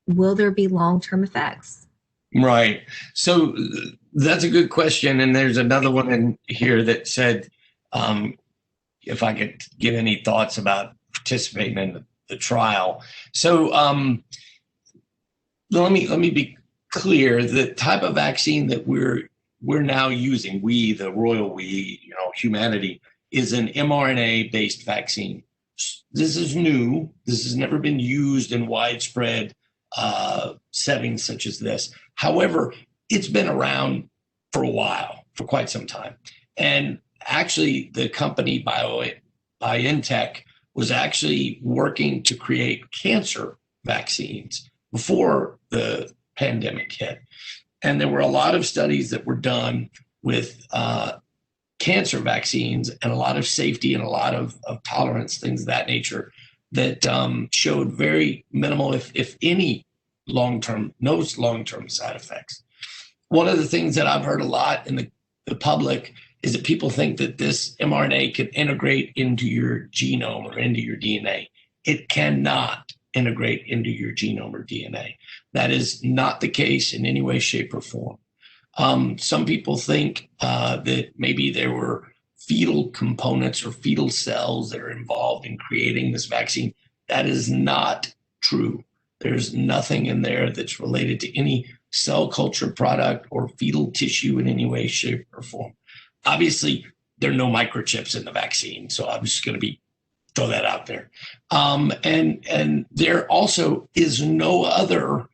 S4: will there be long-term effects?
S2: Right. So that's a good question. And there's another one in here that said, if I could give any thoughts about participating in the trial. So let me be clear. The type of vaccine that we're now using, the royal humanity, is an mRNA-based vaccine. This is new. This has never been used in widespread settings such as this. However, it's been around for a while, for quite some time. And actually, the company BioNTech was actually working to create cancer vaccines before the pandemic hit. And there were a lot of studies that were done with cancer vaccines and a lot of safety and a lot of tolerance, things of that nature, that showed very minimal, if any, no long-term side effects. one of the things that I've heard a lot in the public is that people think that this mRNA can integrate into your genome or into your DNA. It cannot integrate into your genome or DNA. That is not the case in any way, shape, or form. Some people think that maybe there were fetal components or fetal cells that are involved in creating this vaccine. That is not true. There's nothing in there that's related to any cell culture product or fetal tissue in any way, shape, or form. Obviously, there are no microchips in the vaccine, so I'm just going to throw that out there. And there also is no other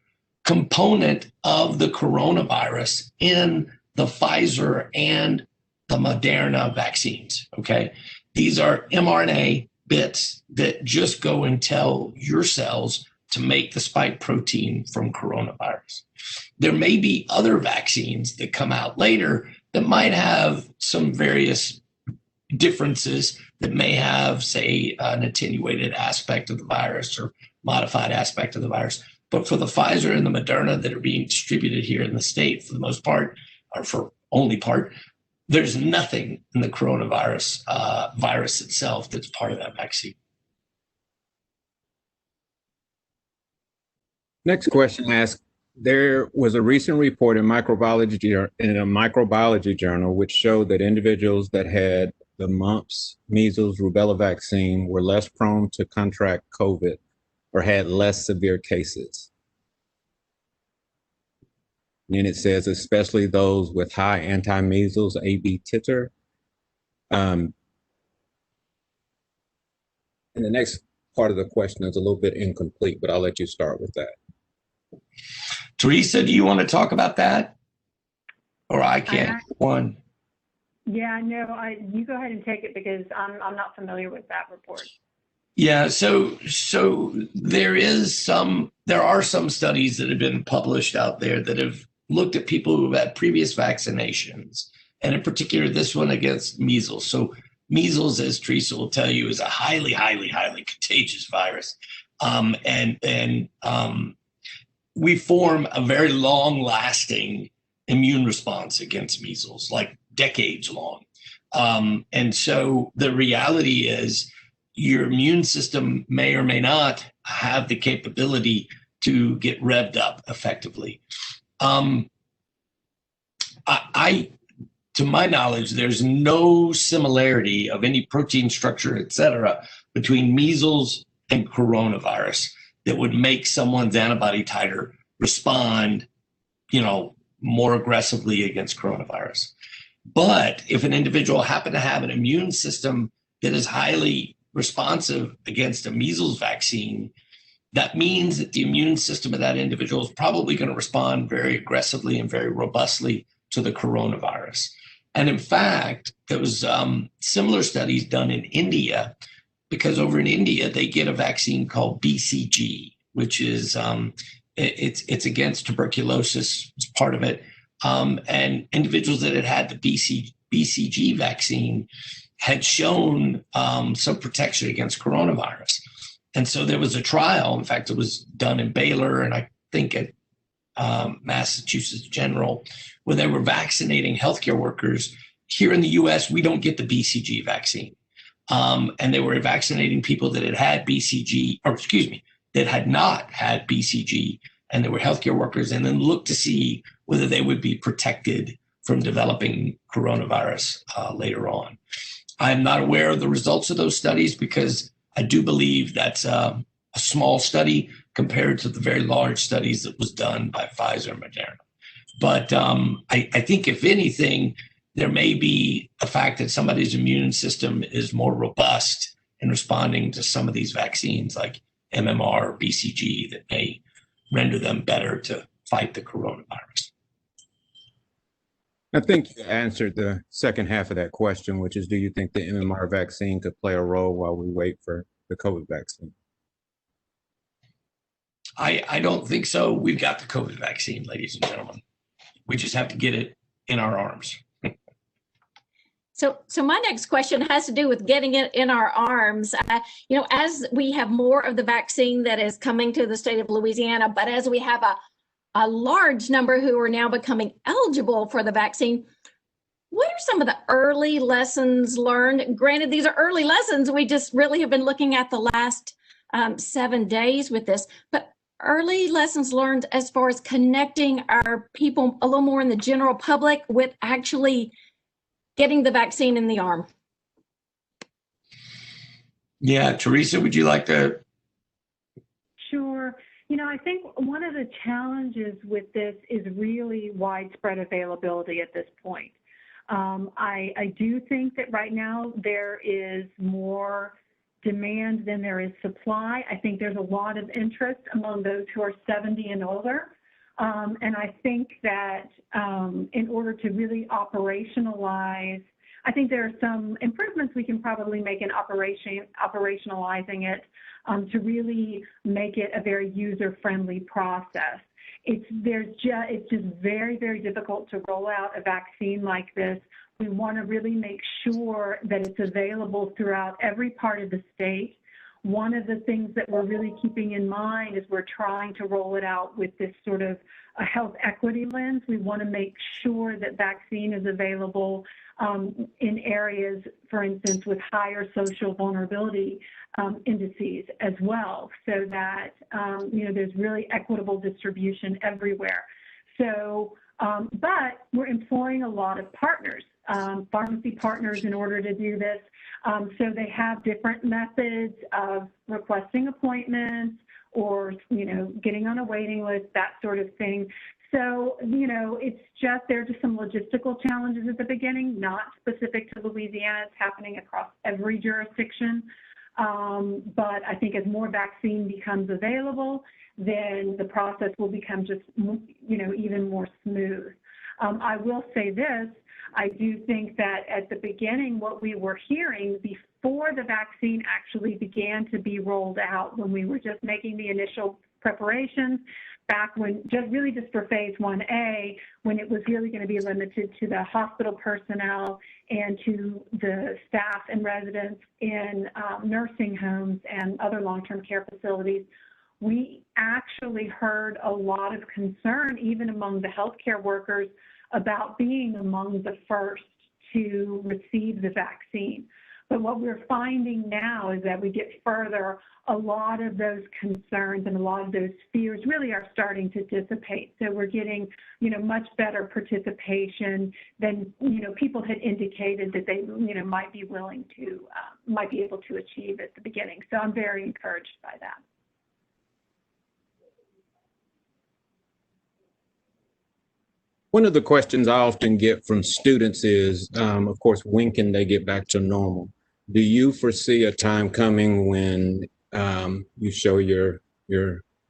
S2: component of the coronavirus in the Pfizer and the Moderna vaccines, okay? These are mRNA bits that just go and tell your cells to make the spike protein from coronavirus. There may be other vaccines that come out later that might have some various differences that may have, say, an attenuated aspect of the virus or modified aspect of the virus. But for the Pfizer and the Moderna that are being distributed here in the state, for the most part, or for only part, there's nothing in the coronavirus virus itself that's part of that vaccine.
S5: Next question asks, there was a recent report in a microbiology journal which showed that individuals that had the mumps, measles, rubella vaccine were less prone to contract COVID or had less severe cases. And it says, especially those with high anti-measles AB titer. And the next part of the question is a little bit incomplete, but I'll let you start with that.
S2: Theresa, do you want to talk about that? Or I can. One.
S3: Yeah, no, you go ahead and take it because I'm not familiar with that report.
S2: Yeah, so there are some studies that have been published out there that have looked at people who have had previous vaccinations, and in particular this one against measles. So measles, as Theresa will tell you, is a highly, highly, highly contagious virus. We form a very long-lasting immune response against measles, like decades long. And so the reality is your immune system may or may not have the capability to get revved up effectively. To my knowledge, there's no similarity of any protein structure, et cetera, between measles and coronavirus that would make someone's antibody titer respond, more aggressively against coronavirus. But if an individual happened to have an immune system that is highly responsive against a measles vaccine, that means that the immune system of that individual is probably going to respond very aggressively and very robustly to the coronavirus. And in fact, there was similar studies done in India, because over in India, they get a vaccine called BCG, which is it's against tuberculosis, it's part of it. And individuals that had the BCG vaccine had shown some protection against coronavirus. And so there was a trial, in fact, it was done in Baylor and I think at Massachusetts General, where they were vaccinating healthcare workers. Here in the US, we don't get the BCG vaccine. And they were vaccinating people that had BCG, that had not had BCG, and they were healthcare workers, and then looked to see whether they would be protected from developing coronavirus later on. I'm not aware of the results of those studies because I do believe that's a small study compared to the very large studies that was done by Pfizer and Moderna. But I think if anything, there may be a fact that somebody's immune system is more robust in responding to some of these vaccines like MMR or BCG that may render them better to fight the coronavirus.
S5: I think you answered the second half of that question, which is, do you think the MMR vaccine could play a role while we wait for the COVID vaccine?
S2: I don't think so. We've got the COVID vaccine, ladies and gentlemen. We just have to get it in our arms.
S6: So my next question has to do with getting it in our arms. As we have more of the vaccine that is coming to the state of Louisiana, but as we have a a large number who are now becoming eligible for the vaccine. What are some of the early lessons learned? Granted, these are early lessons. We just really have been looking at the last 7 days with this, but early lessons learned as far as connecting our people a little more in the general public with actually getting the vaccine in the arm.
S2: Yeah, Theresa, would you like to?
S3: Sure. You know, I think one of the challenges with this is really widespread availability at this point. I do think that right now there is more demand than there is supply. I think there's a lot of interest among those who are 70 and older. And I think that in order to really operationalize, I think there are some improvements we can probably make in operationalizing it to really make it a very user-friendly process. It's just very, very difficult to roll out a vaccine like this. We want to really make sure that it's available throughout every part of the state. One of the things that we're really keeping in mind is we're trying to roll it out with this sort of a health equity lens. We want to make sure that vaccine is available in areas, for instance, with higher social vulnerability indices as well, so that there's really equitable distribution everywhere. So, but we're employing a lot of partners, pharmacy partners, in order to do this. So they have different methods of requesting appointments or, getting on a waiting list, that sort of thing. So, it's just, there are just some logistical challenges at the beginning, not specific to Louisiana. It's happening across every jurisdiction. But I think as more vaccine becomes available, then the process will become just, even more smooth. I will say this, I do think that at the beginning, what we were hearing before the vaccine actually began to be rolled out, when we were just making the initial preparations, back when, just for phase 1A, when it was really going to be limited to the hospital personnel and to the staff and residents in nursing homes and other long-term care facilities, we actually heard a lot of concern, even among the healthcare workers, about being among the first to receive the vaccine. But what we're finding now is that we get further, a lot of those concerns and a lot of those fears really are starting to dissipate. So we're getting, much better participation than, people had indicated that they, might be willing to, might be able to achieve at the beginning. So I'm very encouraged by that.
S5: One of the questions I often get from students is, of course, when can they get back to normal? Do you foresee a time coming when you show your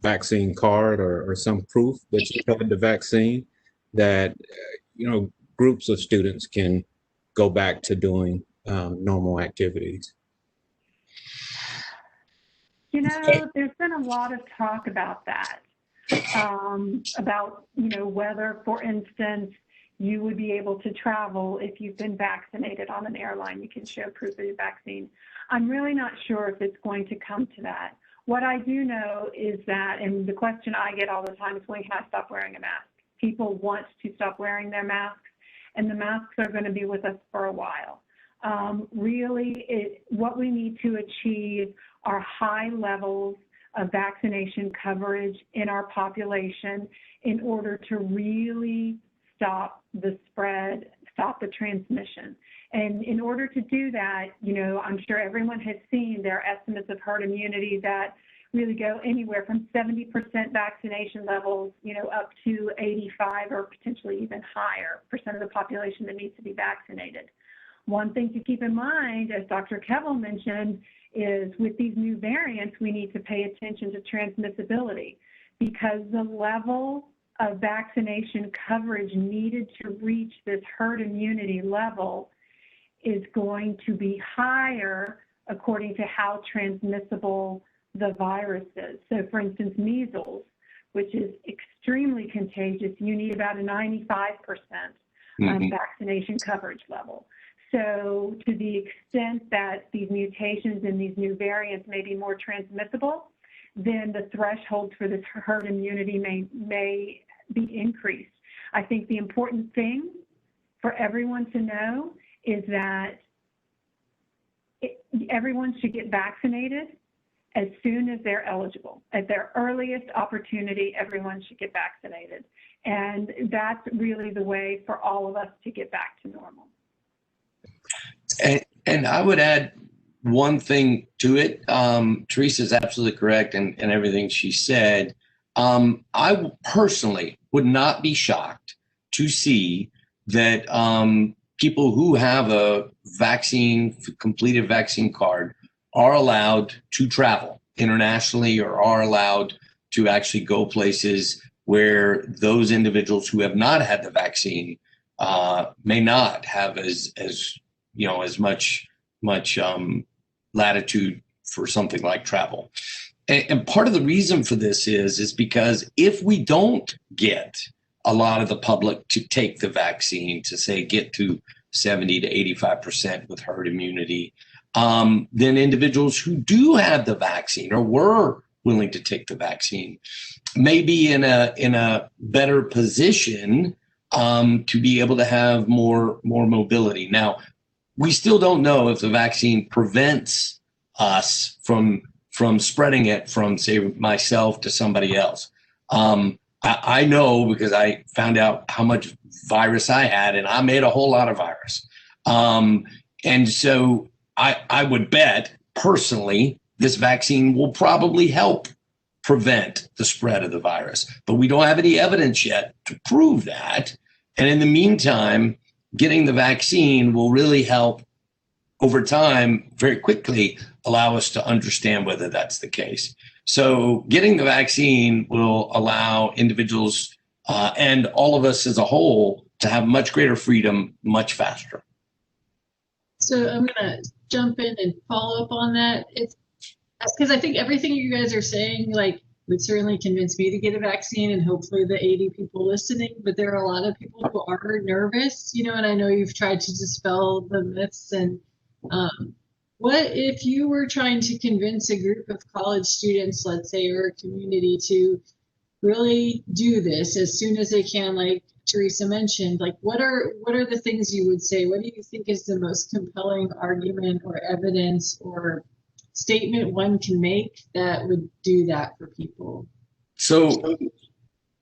S5: vaccine card or some proof that you had the vaccine, that groups of students can go back to doing normal activities?
S3: There's been a lot of talk about that. About, whether, for instance, you would be able to travel if you've been vaccinated on an airline. You can show proof of your vaccine. I'm really not sure if it's going to come to that. What I do know is that, and the question I get all the time is, when can I stop wearing a mask? People want to stop wearing their masks, and the masks are going to be with us for a while. What we need to achieve are high levels of vaccination coverage in our population in order to really stop the spread, stop the transmission. And in order to do that, I'm sure everyone has seen their estimates of herd immunity that really go anywhere from 70% vaccination levels, up to 85 or potentially even higher % of the population that needs to be vaccinated. One thing to keep in mind, as Dr. Kevil mentioned, is with these new variants, we need to pay attention to transmissibility, because the level of vaccination coverage needed to reach this herd immunity level is going to be higher according to how transmissible the virus is. So, for instance, measles, which is extremely contagious, you need about a 95% vaccination coverage level. So to the extent that these mutations and these new variants may be more transmissible, then the thresholds for this herd immunity may be increased. I think the important thing for everyone to know is that everyone should get vaccinated as soon as they're eligible. At their earliest opportunity, everyone should get vaccinated. And that's really the way for all of us to get back to normal.
S2: And I would add one thing to it. Theresa is absolutely correct in everything she said. I personally would not be shocked to see that people who have a completed vaccine card are allowed to travel internationally or are allowed to actually go places where those individuals who have not had the vaccine may not have as much latitude for something like travel. And part of the reason for this is because if we don't get a lot of the public to take the vaccine, to say get to 70 to 85% with herd immunity, then individuals who do have the vaccine or were willing to take the vaccine may be in a better position to be able to have more mobility. Now, we still don't know if the vaccine prevents us from spreading it from, say, myself to somebody else. I know because I found out how much virus I had, and I made a whole lot of virus. And so I would bet personally this vaccine will probably help prevent the spread of the virus. But we don't have any evidence yet to prove that. And in the meantime, getting the vaccine will really help over time, very quickly, allow us to understand whether that's the case. So getting the vaccine will allow individuals and all of us as a whole to have much greater freedom much faster.
S1: So I'm going to jump in and follow up on that. It's because I think everything you guys are saying, like, would certainly convince me to get a vaccine and hopefully the 80 people listening, but there are a lot of people who are nervous, and I know you've tried to dispel the myths. And what if you were trying to convince a group of college students, let's say, or a community to really do this as soon as they can, like Theresa mentioned, like what are the things you would say? What do you think is the most compelling argument or evidence or statement one can make that would do that for people?
S2: So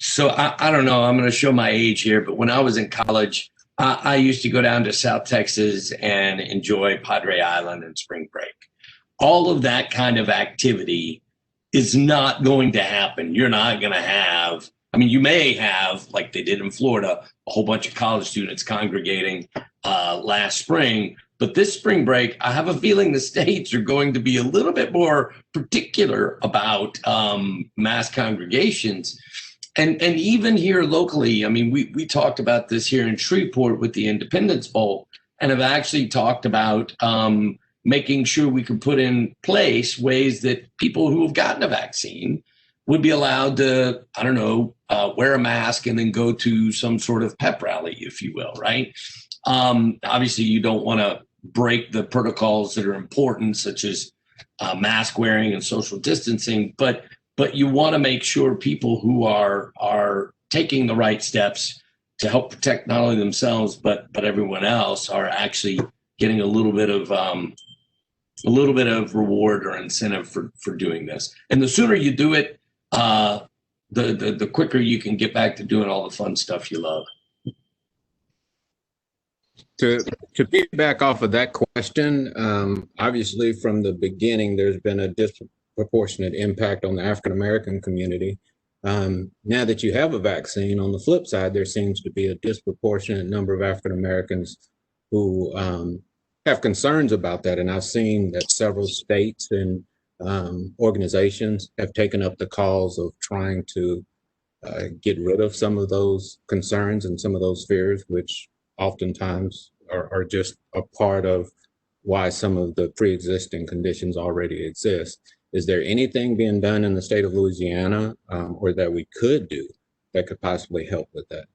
S2: I don't know, I'm going to show my age here, but when I was in college, I used to go down to South Texas and enjoy Padre Island and spring break. All of that kind of activity is not going to happen. You're not going to have, you may have, like they did in Florida, a whole bunch of college students congregating last spring. But this spring break, I have a feeling the states are going to be a little bit more particular about mass congregations. And even here locally, we talked about this here in Shreveport with the Independence Bowl, and have actually talked about making sure we can put in place ways that people who have gotten a vaccine would be allowed to, wear a mask and then go to some sort of pep rally, if you will, right? Obviously, you don't want to break the protocols that are important, such as mask wearing and social distancing, but you want to make sure people who are taking the right steps to help protect not only themselves but everyone else are actually getting a little bit of reward or incentive for doing this. And the sooner you do it, the quicker you can get back to doing all the fun stuff you love.
S5: To piggyback off of that question, obviously from the beginning, there's been a disproportionate impact on the African-American community. Now that you have a vaccine, on the flip side, there seems to be a disproportionate number of African-Americans who have concerns about that. And I've seen that several states and organizations have taken up the cause of trying to get rid of some of those concerns and some of those fears, which oftentimes are just a part of why some of the pre-existing conditions already exist. Is there anything being done in the state of Louisiana or that we could do that could possibly help with that?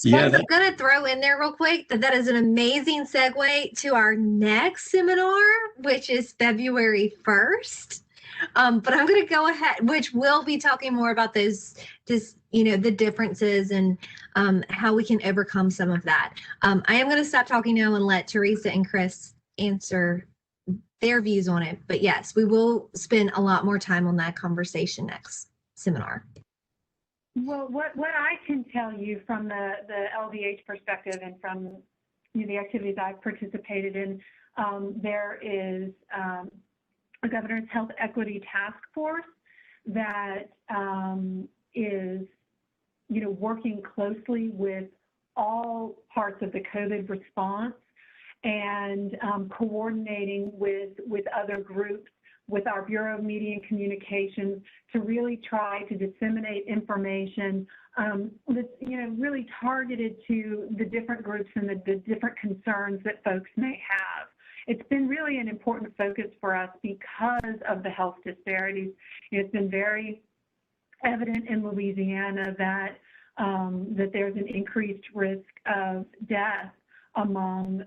S4: I'm going to throw in there real quick that is an amazing segue to our next seminar, which is February 1st. But I'm going to go ahead, which we'll be talking more about those, just, the differences and how we can overcome some of that. I am going to stop talking now and let Theresa and Chris answer their views on it. But yes, we will spend a lot more time on that conversation next seminar.
S3: Well, what I can tell you from the LDH perspective and from the activities I've participated in, there is a Governor's Health Equity Task Force that is, working closely with all parts of the COVID response and coordinating with other groups, with our Bureau of Media and Communications, to really try to disseminate information that's, really targeted to the different groups and the different concerns that folks may have. It's been really an important focus for us because of the health disparities. It's been very evident in Louisiana that there's an increased risk of death among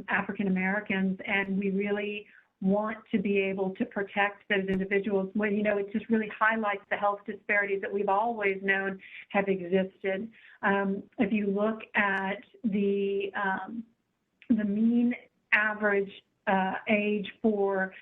S3: African Americans, and we really want to be able to protect those individuals. When it just really highlights the health disparities that we've always known have existed. If you look at the mean average age for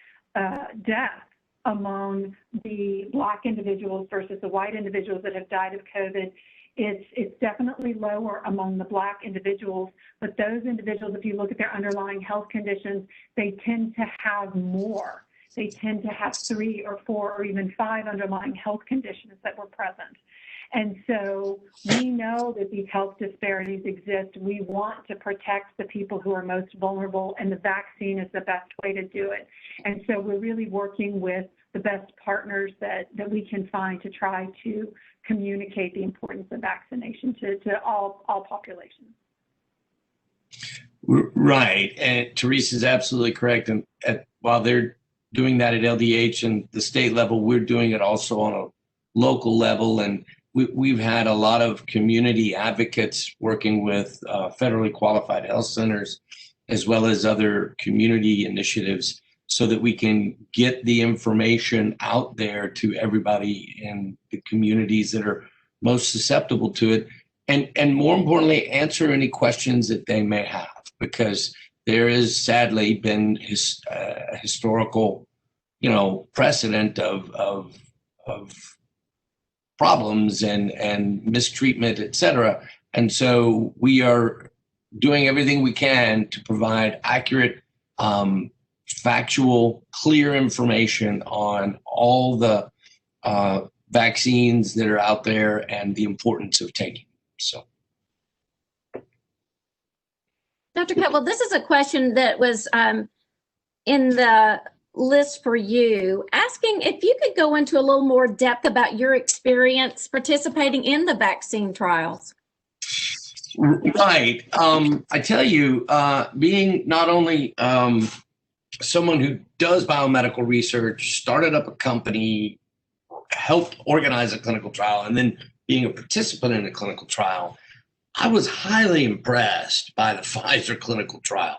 S3: death among the Black individuals versus the white individuals that have died of COVID, it's definitely lower among the Black individuals, but those individuals, if you look at their underlying health conditions, they tend to have more. They tend to have 3 or 4 or even 5 underlying health conditions that were present. And so we know that these health disparities exist. We want to protect the people who are most vulnerable, and the vaccine is the best way to do it. And so we're really working with the best partners that we can find to try to communicate the importance of vaccination to all populations.
S2: Right, and Theresa's absolutely correct. And while they're doing that at LDH and the state level, we're doing it also on a local level. And we've had a lot of community advocates working with federally qualified health centers, as well as other community initiatives, so that we can get the information out there to everybody in the communities that are most susceptible to it. And more importantly, answer any questions that they may have, because there is sadly been historical, precedent of problems and mistreatment, et cetera. And so we are doing everything we can to provide accurate, factual, clear information on all the vaccines that are out there and the importance of taking them. So,
S6: Dr. Kevil, this is a question that was in the list for you, asking if you could go into a little more depth about your experience participating in the vaccine trials.
S2: Right. I tell you, being not only someone who does biomedical research, started up a company, helped organize a clinical trial, and then being a participant in a clinical trial, I was highly impressed by the Pfizer clinical trial.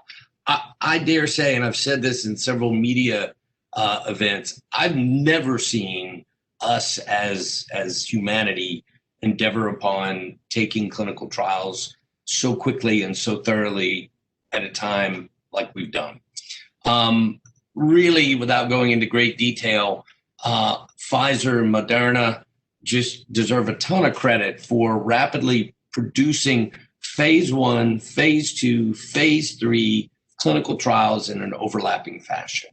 S2: I dare say, and I've said this in several media events, I've never seen us as humanity endeavor upon taking clinical trials so quickly and so thoroughly at a time like we've done. Really, without going into great detail, Pfizer and Moderna just deserve a ton of credit for rapidly producing phase 1, phase 2, phase 3 clinical trials in an overlapping fashion.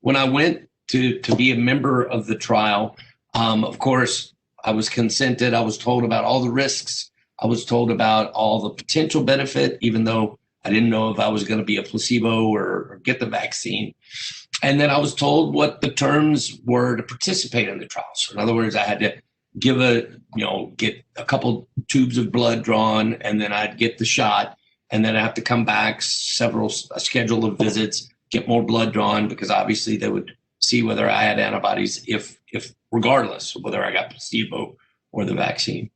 S2: When I went to be a member of the trial, of course, I was consented. I was told about all the risks. I was told about all the potential benefit, even though I didn't know if I was going to be a placebo or get the vaccine. And then I was told what the terms were to participate in the trial. So in other words, I had to get a couple tubes of blood drawn, and then I'd get the shot, and then I have to come back a schedule of visits, get more blood drawn, because obviously they would see whether I had antibodies if regardless of whether I got placebo or the vaccine.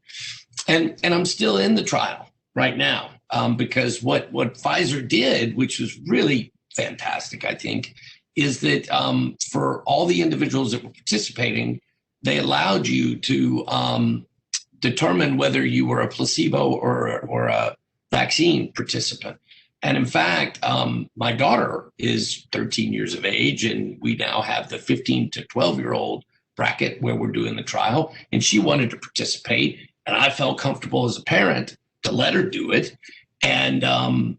S2: And I'm still in the trial right now, because what Pfizer did, which was really fantastic, I think, is that for all the individuals that were participating, they allowed you to determine whether you were a placebo or a vaccine participant. And in fact, my daughter is 13 years of age, and we now have the 15 to 12-year-old bracket where we're doing the trial, and she wanted to participate, and I felt comfortable as a parent to let her do it. And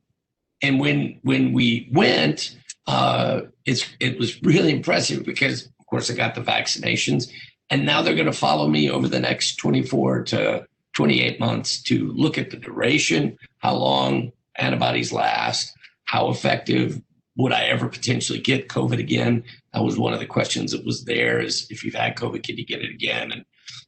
S2: when we went, it was really impressive because, of course, I got the vaccinations, and now they're going to follow me over the next 24 to 28 months to look at the duration, how long antibodies last, how effective would I ever potentially get COVID again? That was one of the questions that was there, is if you've had COVID, can you get it again? And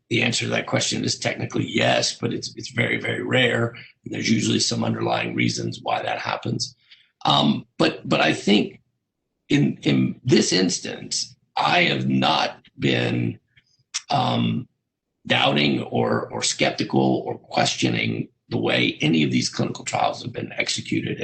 S2: the answer to that question is technically yes, but it's very, very rare. And there's usually some underlying reasons why that happens. But I think in this instance, I have not been doubting or skeptical or questioning the way any of these clinical trials have been executed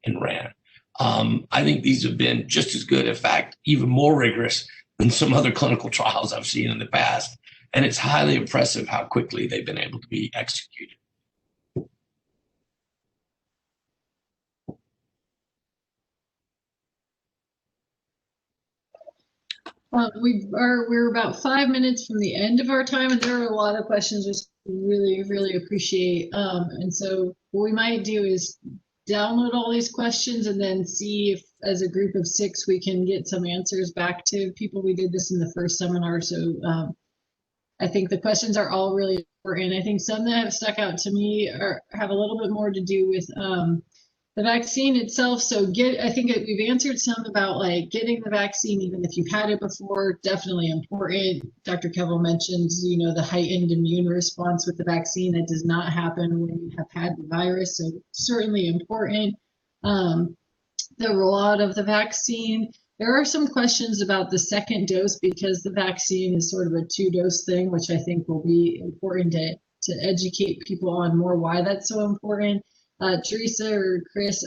S2: and ran. I think these have been just as good, in fact, even more rigorous than some other clinical trials I've seen in the past. And it's highly impressive how quickly they've been able to be executed.
S1: We're about 5 minutes from the end of our time, and there are a lot of questions which we really appreciate. And so what we might do is download all these questions and then see if, as a group of 6, we can get some answers back to people. We did this in the first seminar, so I think the questions are all really important. I think some that have stuck out to me have a little bit more to do with the vaccine itself. So I think we've answered some about like getting the vaccine, even if you've had it before, definitely important. Dr. Kevil mentions, the heightened immune response with the vaccine that does not happen when you have had the virus. So certainly important. The rollout of the vaccine. There are some questions about the second dose because the vaccine is sort of a 2-dose thing, which I think will be important to educate people on more why that's so important. Theresa or Chris,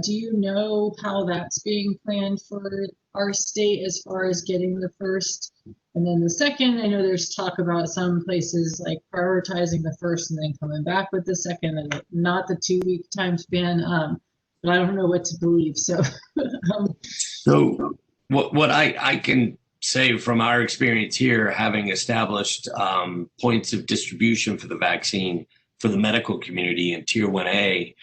S1: do you know how that's being planned for our state as far as getting the first and then the second? I know there's talk about some places like prioritizing the first and then coming back with the second, and not the 2-week time span. But I don't know what to believe. So,
S2: So what I can say from our experience here, having established points of distribution for the vaccine for the medical community in Tier 1A,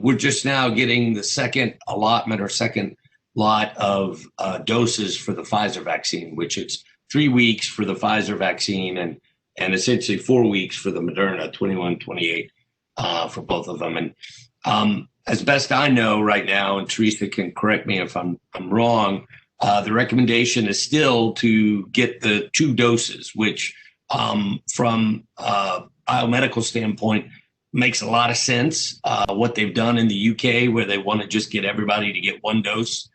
S2: we're just now getting the second allotment or second lot of doses for the Pfizer vaccine, which it's 3 weeks for the Pfizer vaccine and essentially 4 weeks for the Moderna, 21, 28 for both of them. And as best I know right now, and Theresa can correct me if I'm wrong, the recommendation is still to get the 2 doses, which from a biomedical standpoint makes a lot of sense. What they've done in the UK, where they want to just get everybody to get 1 dose,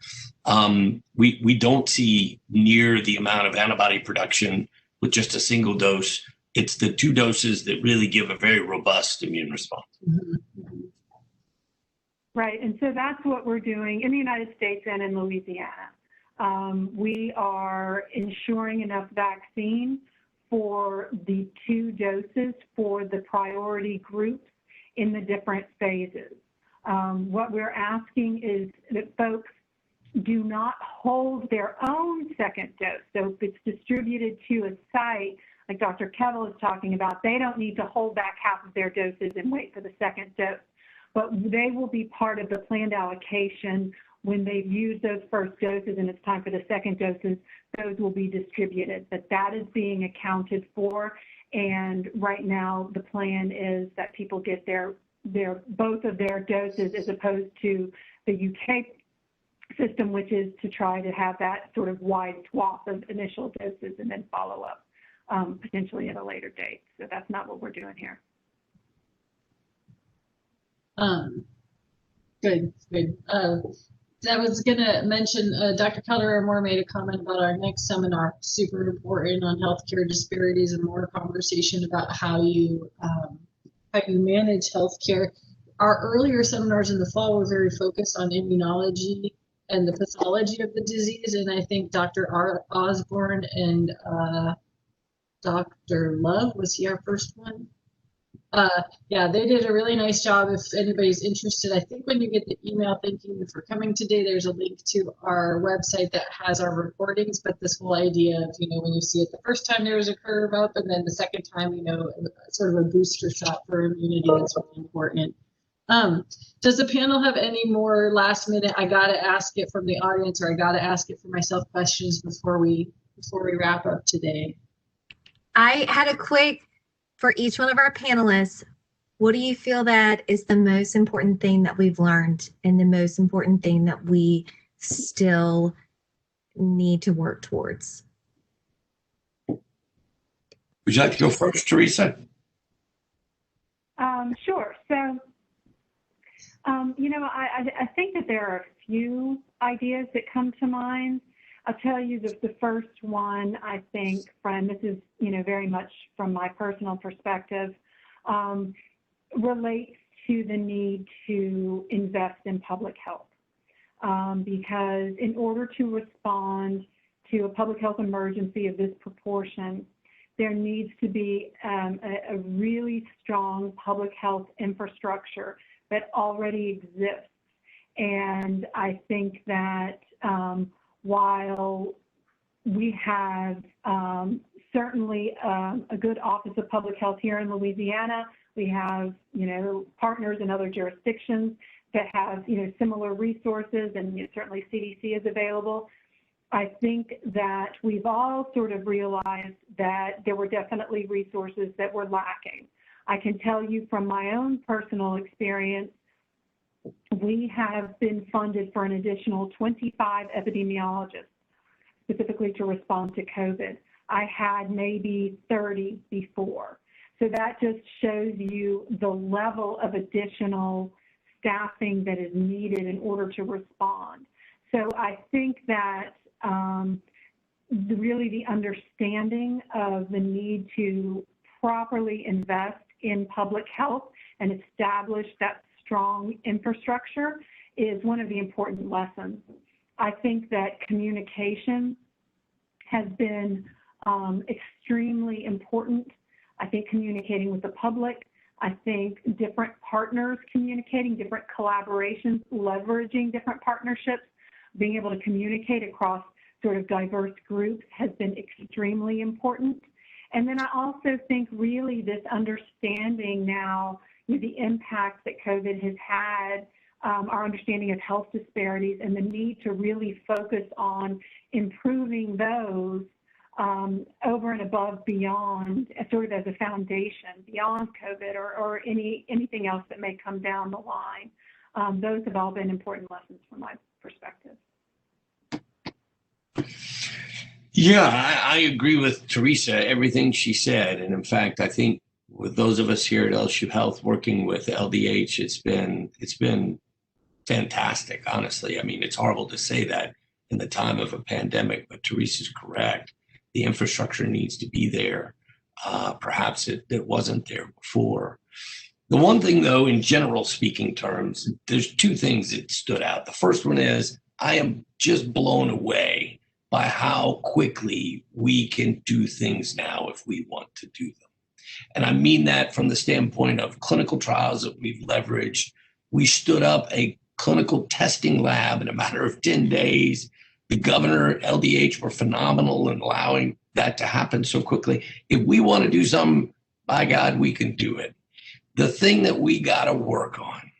S2: we don't see near the amount of antibody production with just a single dose. It's the 2 doses that really give a very robust immune response.
S1: Mm-hmm.
S3: Right, and so that's what we're doing in the United States and in Louisiana. We are ensuring enough vaccine for the 2 doses for the priority groups in the different phases. What we're asking is that folks do not hold their own second dose. So if it's distributed to a site, like Dr. Kevil is talking about, they don't need to hold back half of their doses and wait for the second dose. But they will be part of the planned allocation when they've used those first doses and it's time for the second doses, those will be distributed. But that is being accounted for. And right now, the plan is that people get both of their doses as opposed to the UK system, which is to try to have that sort of wide swath of initial doses and then follow up potentially at a later date. So that's not what we're doing here.
S1: Good. I was going to mention, Dr. Calderon-Moore made a comment about our next seminar, super important, on healthcare disparities and more conversation about how you manage healthcare. Our earlier seminars in the fall were very focused on immunology and the pathology of the disease. And I think Dr. Osborne and Dr. Love, was he our first one? Yeah, they did a really nice job. If anybody's interested, I think when you get the email thanking you for coming today, there's a link to our website that has our recordings. But this whole idea of, when you see it the first time, there was a curve up, and then the second time, sort of a booster shot for immunity, that's really important. Does the panel have any more last minute, I gotta ask it from the audience, or I gotta ask it for myself, questions before we wrap up today?
S4: I had a quick, for each one of our panelists, what do you feel that is the most important thing that we've learned and the most important thing that we still need to work towards?
S2: Would you like to go first, Theresa?
S3: Sure. So, I think that there are a few ideas that come to mind. I'll tell you the first one, I think, this is, very much from my personal perspective, relates to the need to invest in public health. Because in order to respond to a public health emergency of this proportion, there needs to be a really strong public health infrastructure that already exists. And I think that while we have certainly a good Office of Public Health here in Louisiana, we have, partners in other jurisdictions that have, similar resources, and certainly CDC is available. I think that we've all sort of realized that there were definitely resources that were lacking. I can tell you from my own personal experience, we have been funded for an additional 25 epidemiologists, specifically to respond to COVID. I had maybe 30 before. So that just shows you the level of additional staffing that is needed in order to respond. So I think that really the understanding of the need to properly invest in public health and establish that strong infrastructure is one of the important lessons. I think that communication has been extremely important. I think communicating with the public, I think different partners communicating, different collaborations, leveraging different partnerships, being able to communicate across sort of diverse groups has been extremely important. And then I also think really this understanding now the impact that COVID has had, our understanding of health disparities, and the need to really focus on improving those over and above, beyond, sort of as a foundation, beyond COVID or anything else that may come down the line. Those have all been important lessons from my perspective.
S2: Yeah, I agree with Theresa, everything she said. And in fact, I think with those of us here at LSU Health working with LDH, it's been fantastic, honestly. I mean, it's horrible to say that in the time of a pandemic, but Theresa's correct. The infrastructure needs to be there. Perhaps it wasn't there before. The one thing, though, in general speaking terms, there's two things that stood out. The first one is I am just blown away by how quickly we can do things now if we want to do them. And I mean that from the standpoint of clinical trials that we've leveraged. We stood up a clinical testing lab in a matter of 10 days. The governor, LDH, were phenomenal in allowing that to happen so quickly. If we want to do something, by God, we can do it. The thing that we got to work on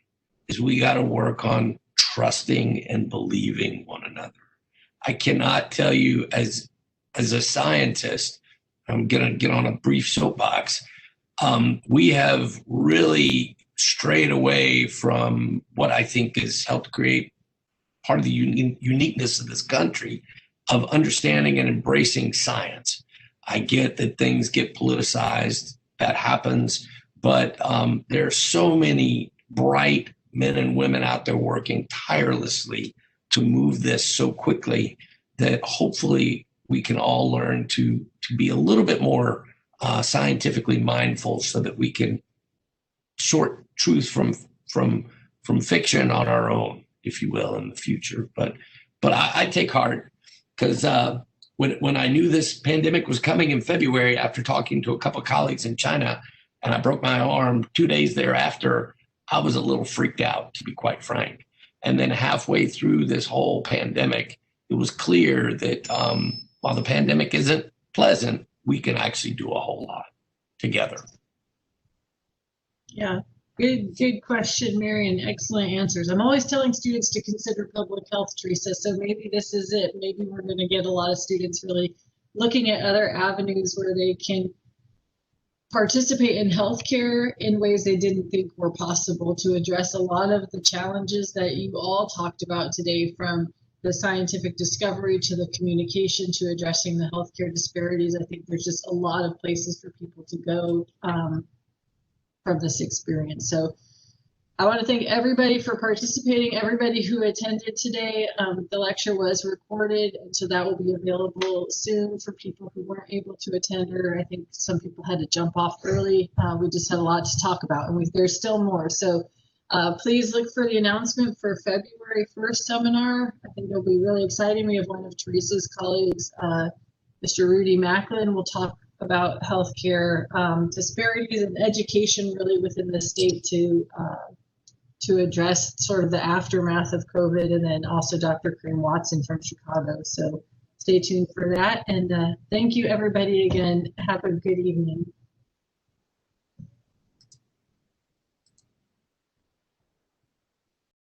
S2: is we got to work on trusting and believing one another. I cannot tell you as a scientist, I'm going to get on a brief soapbox. We have really strayed away from what I think has helped create part of the uniqueness of this country of understanding and embracing science. I get that things get politicized, that happens, but there are so many bright men and women out there working tirelessly to move this so quickly that hopefully we can all learn to be a little bit more scientifically mindful so that we can sort truth from fiction on our own if you will, in the future. But I take heart because when I knew this pandemic was coming in February, after talking to a couple of colleagues in China, and I broke my arm 2 days thereafter, I was a little freaked out, to be quite frank. And then halfway through this whole pandemic, it was clear that while the pandemic isn't pleasant, we can actually do a whole lot together.
S1: Yeah, good question, Mary, and excellent answers. I'm always telling students to consider public health, Theresa, so maybe this is it. Maybe we're going to get a lot of students really looking at other avenues where they can participate in healthcare in ways they didn't think were possible, to address a lot of the challenges that you all talked about today, from the scientific discovery to the communication to addressing the healthcare disparities. I think there's just a lot of places for people to go from this experience. So I want to thank everybody for participating, everybody who attended today. The lecture was recorded, and so that will be available soon for people who weren't able to attend, or I think some people had to jump off early. We just had a lot to talk about, and there's still more. So please look for the announcement for February 1st seminar. I think it'll be really exciting. We have one of Theresa's colleagues, Mr. Rudy Macklin, will talk about healthcare disparities and education really within the state to address sort of the aftermath of COVID, and then also Dr. Kareem Watson from Chicago. So stay tuned for that. And thank you, everybody, again. Have a good evening.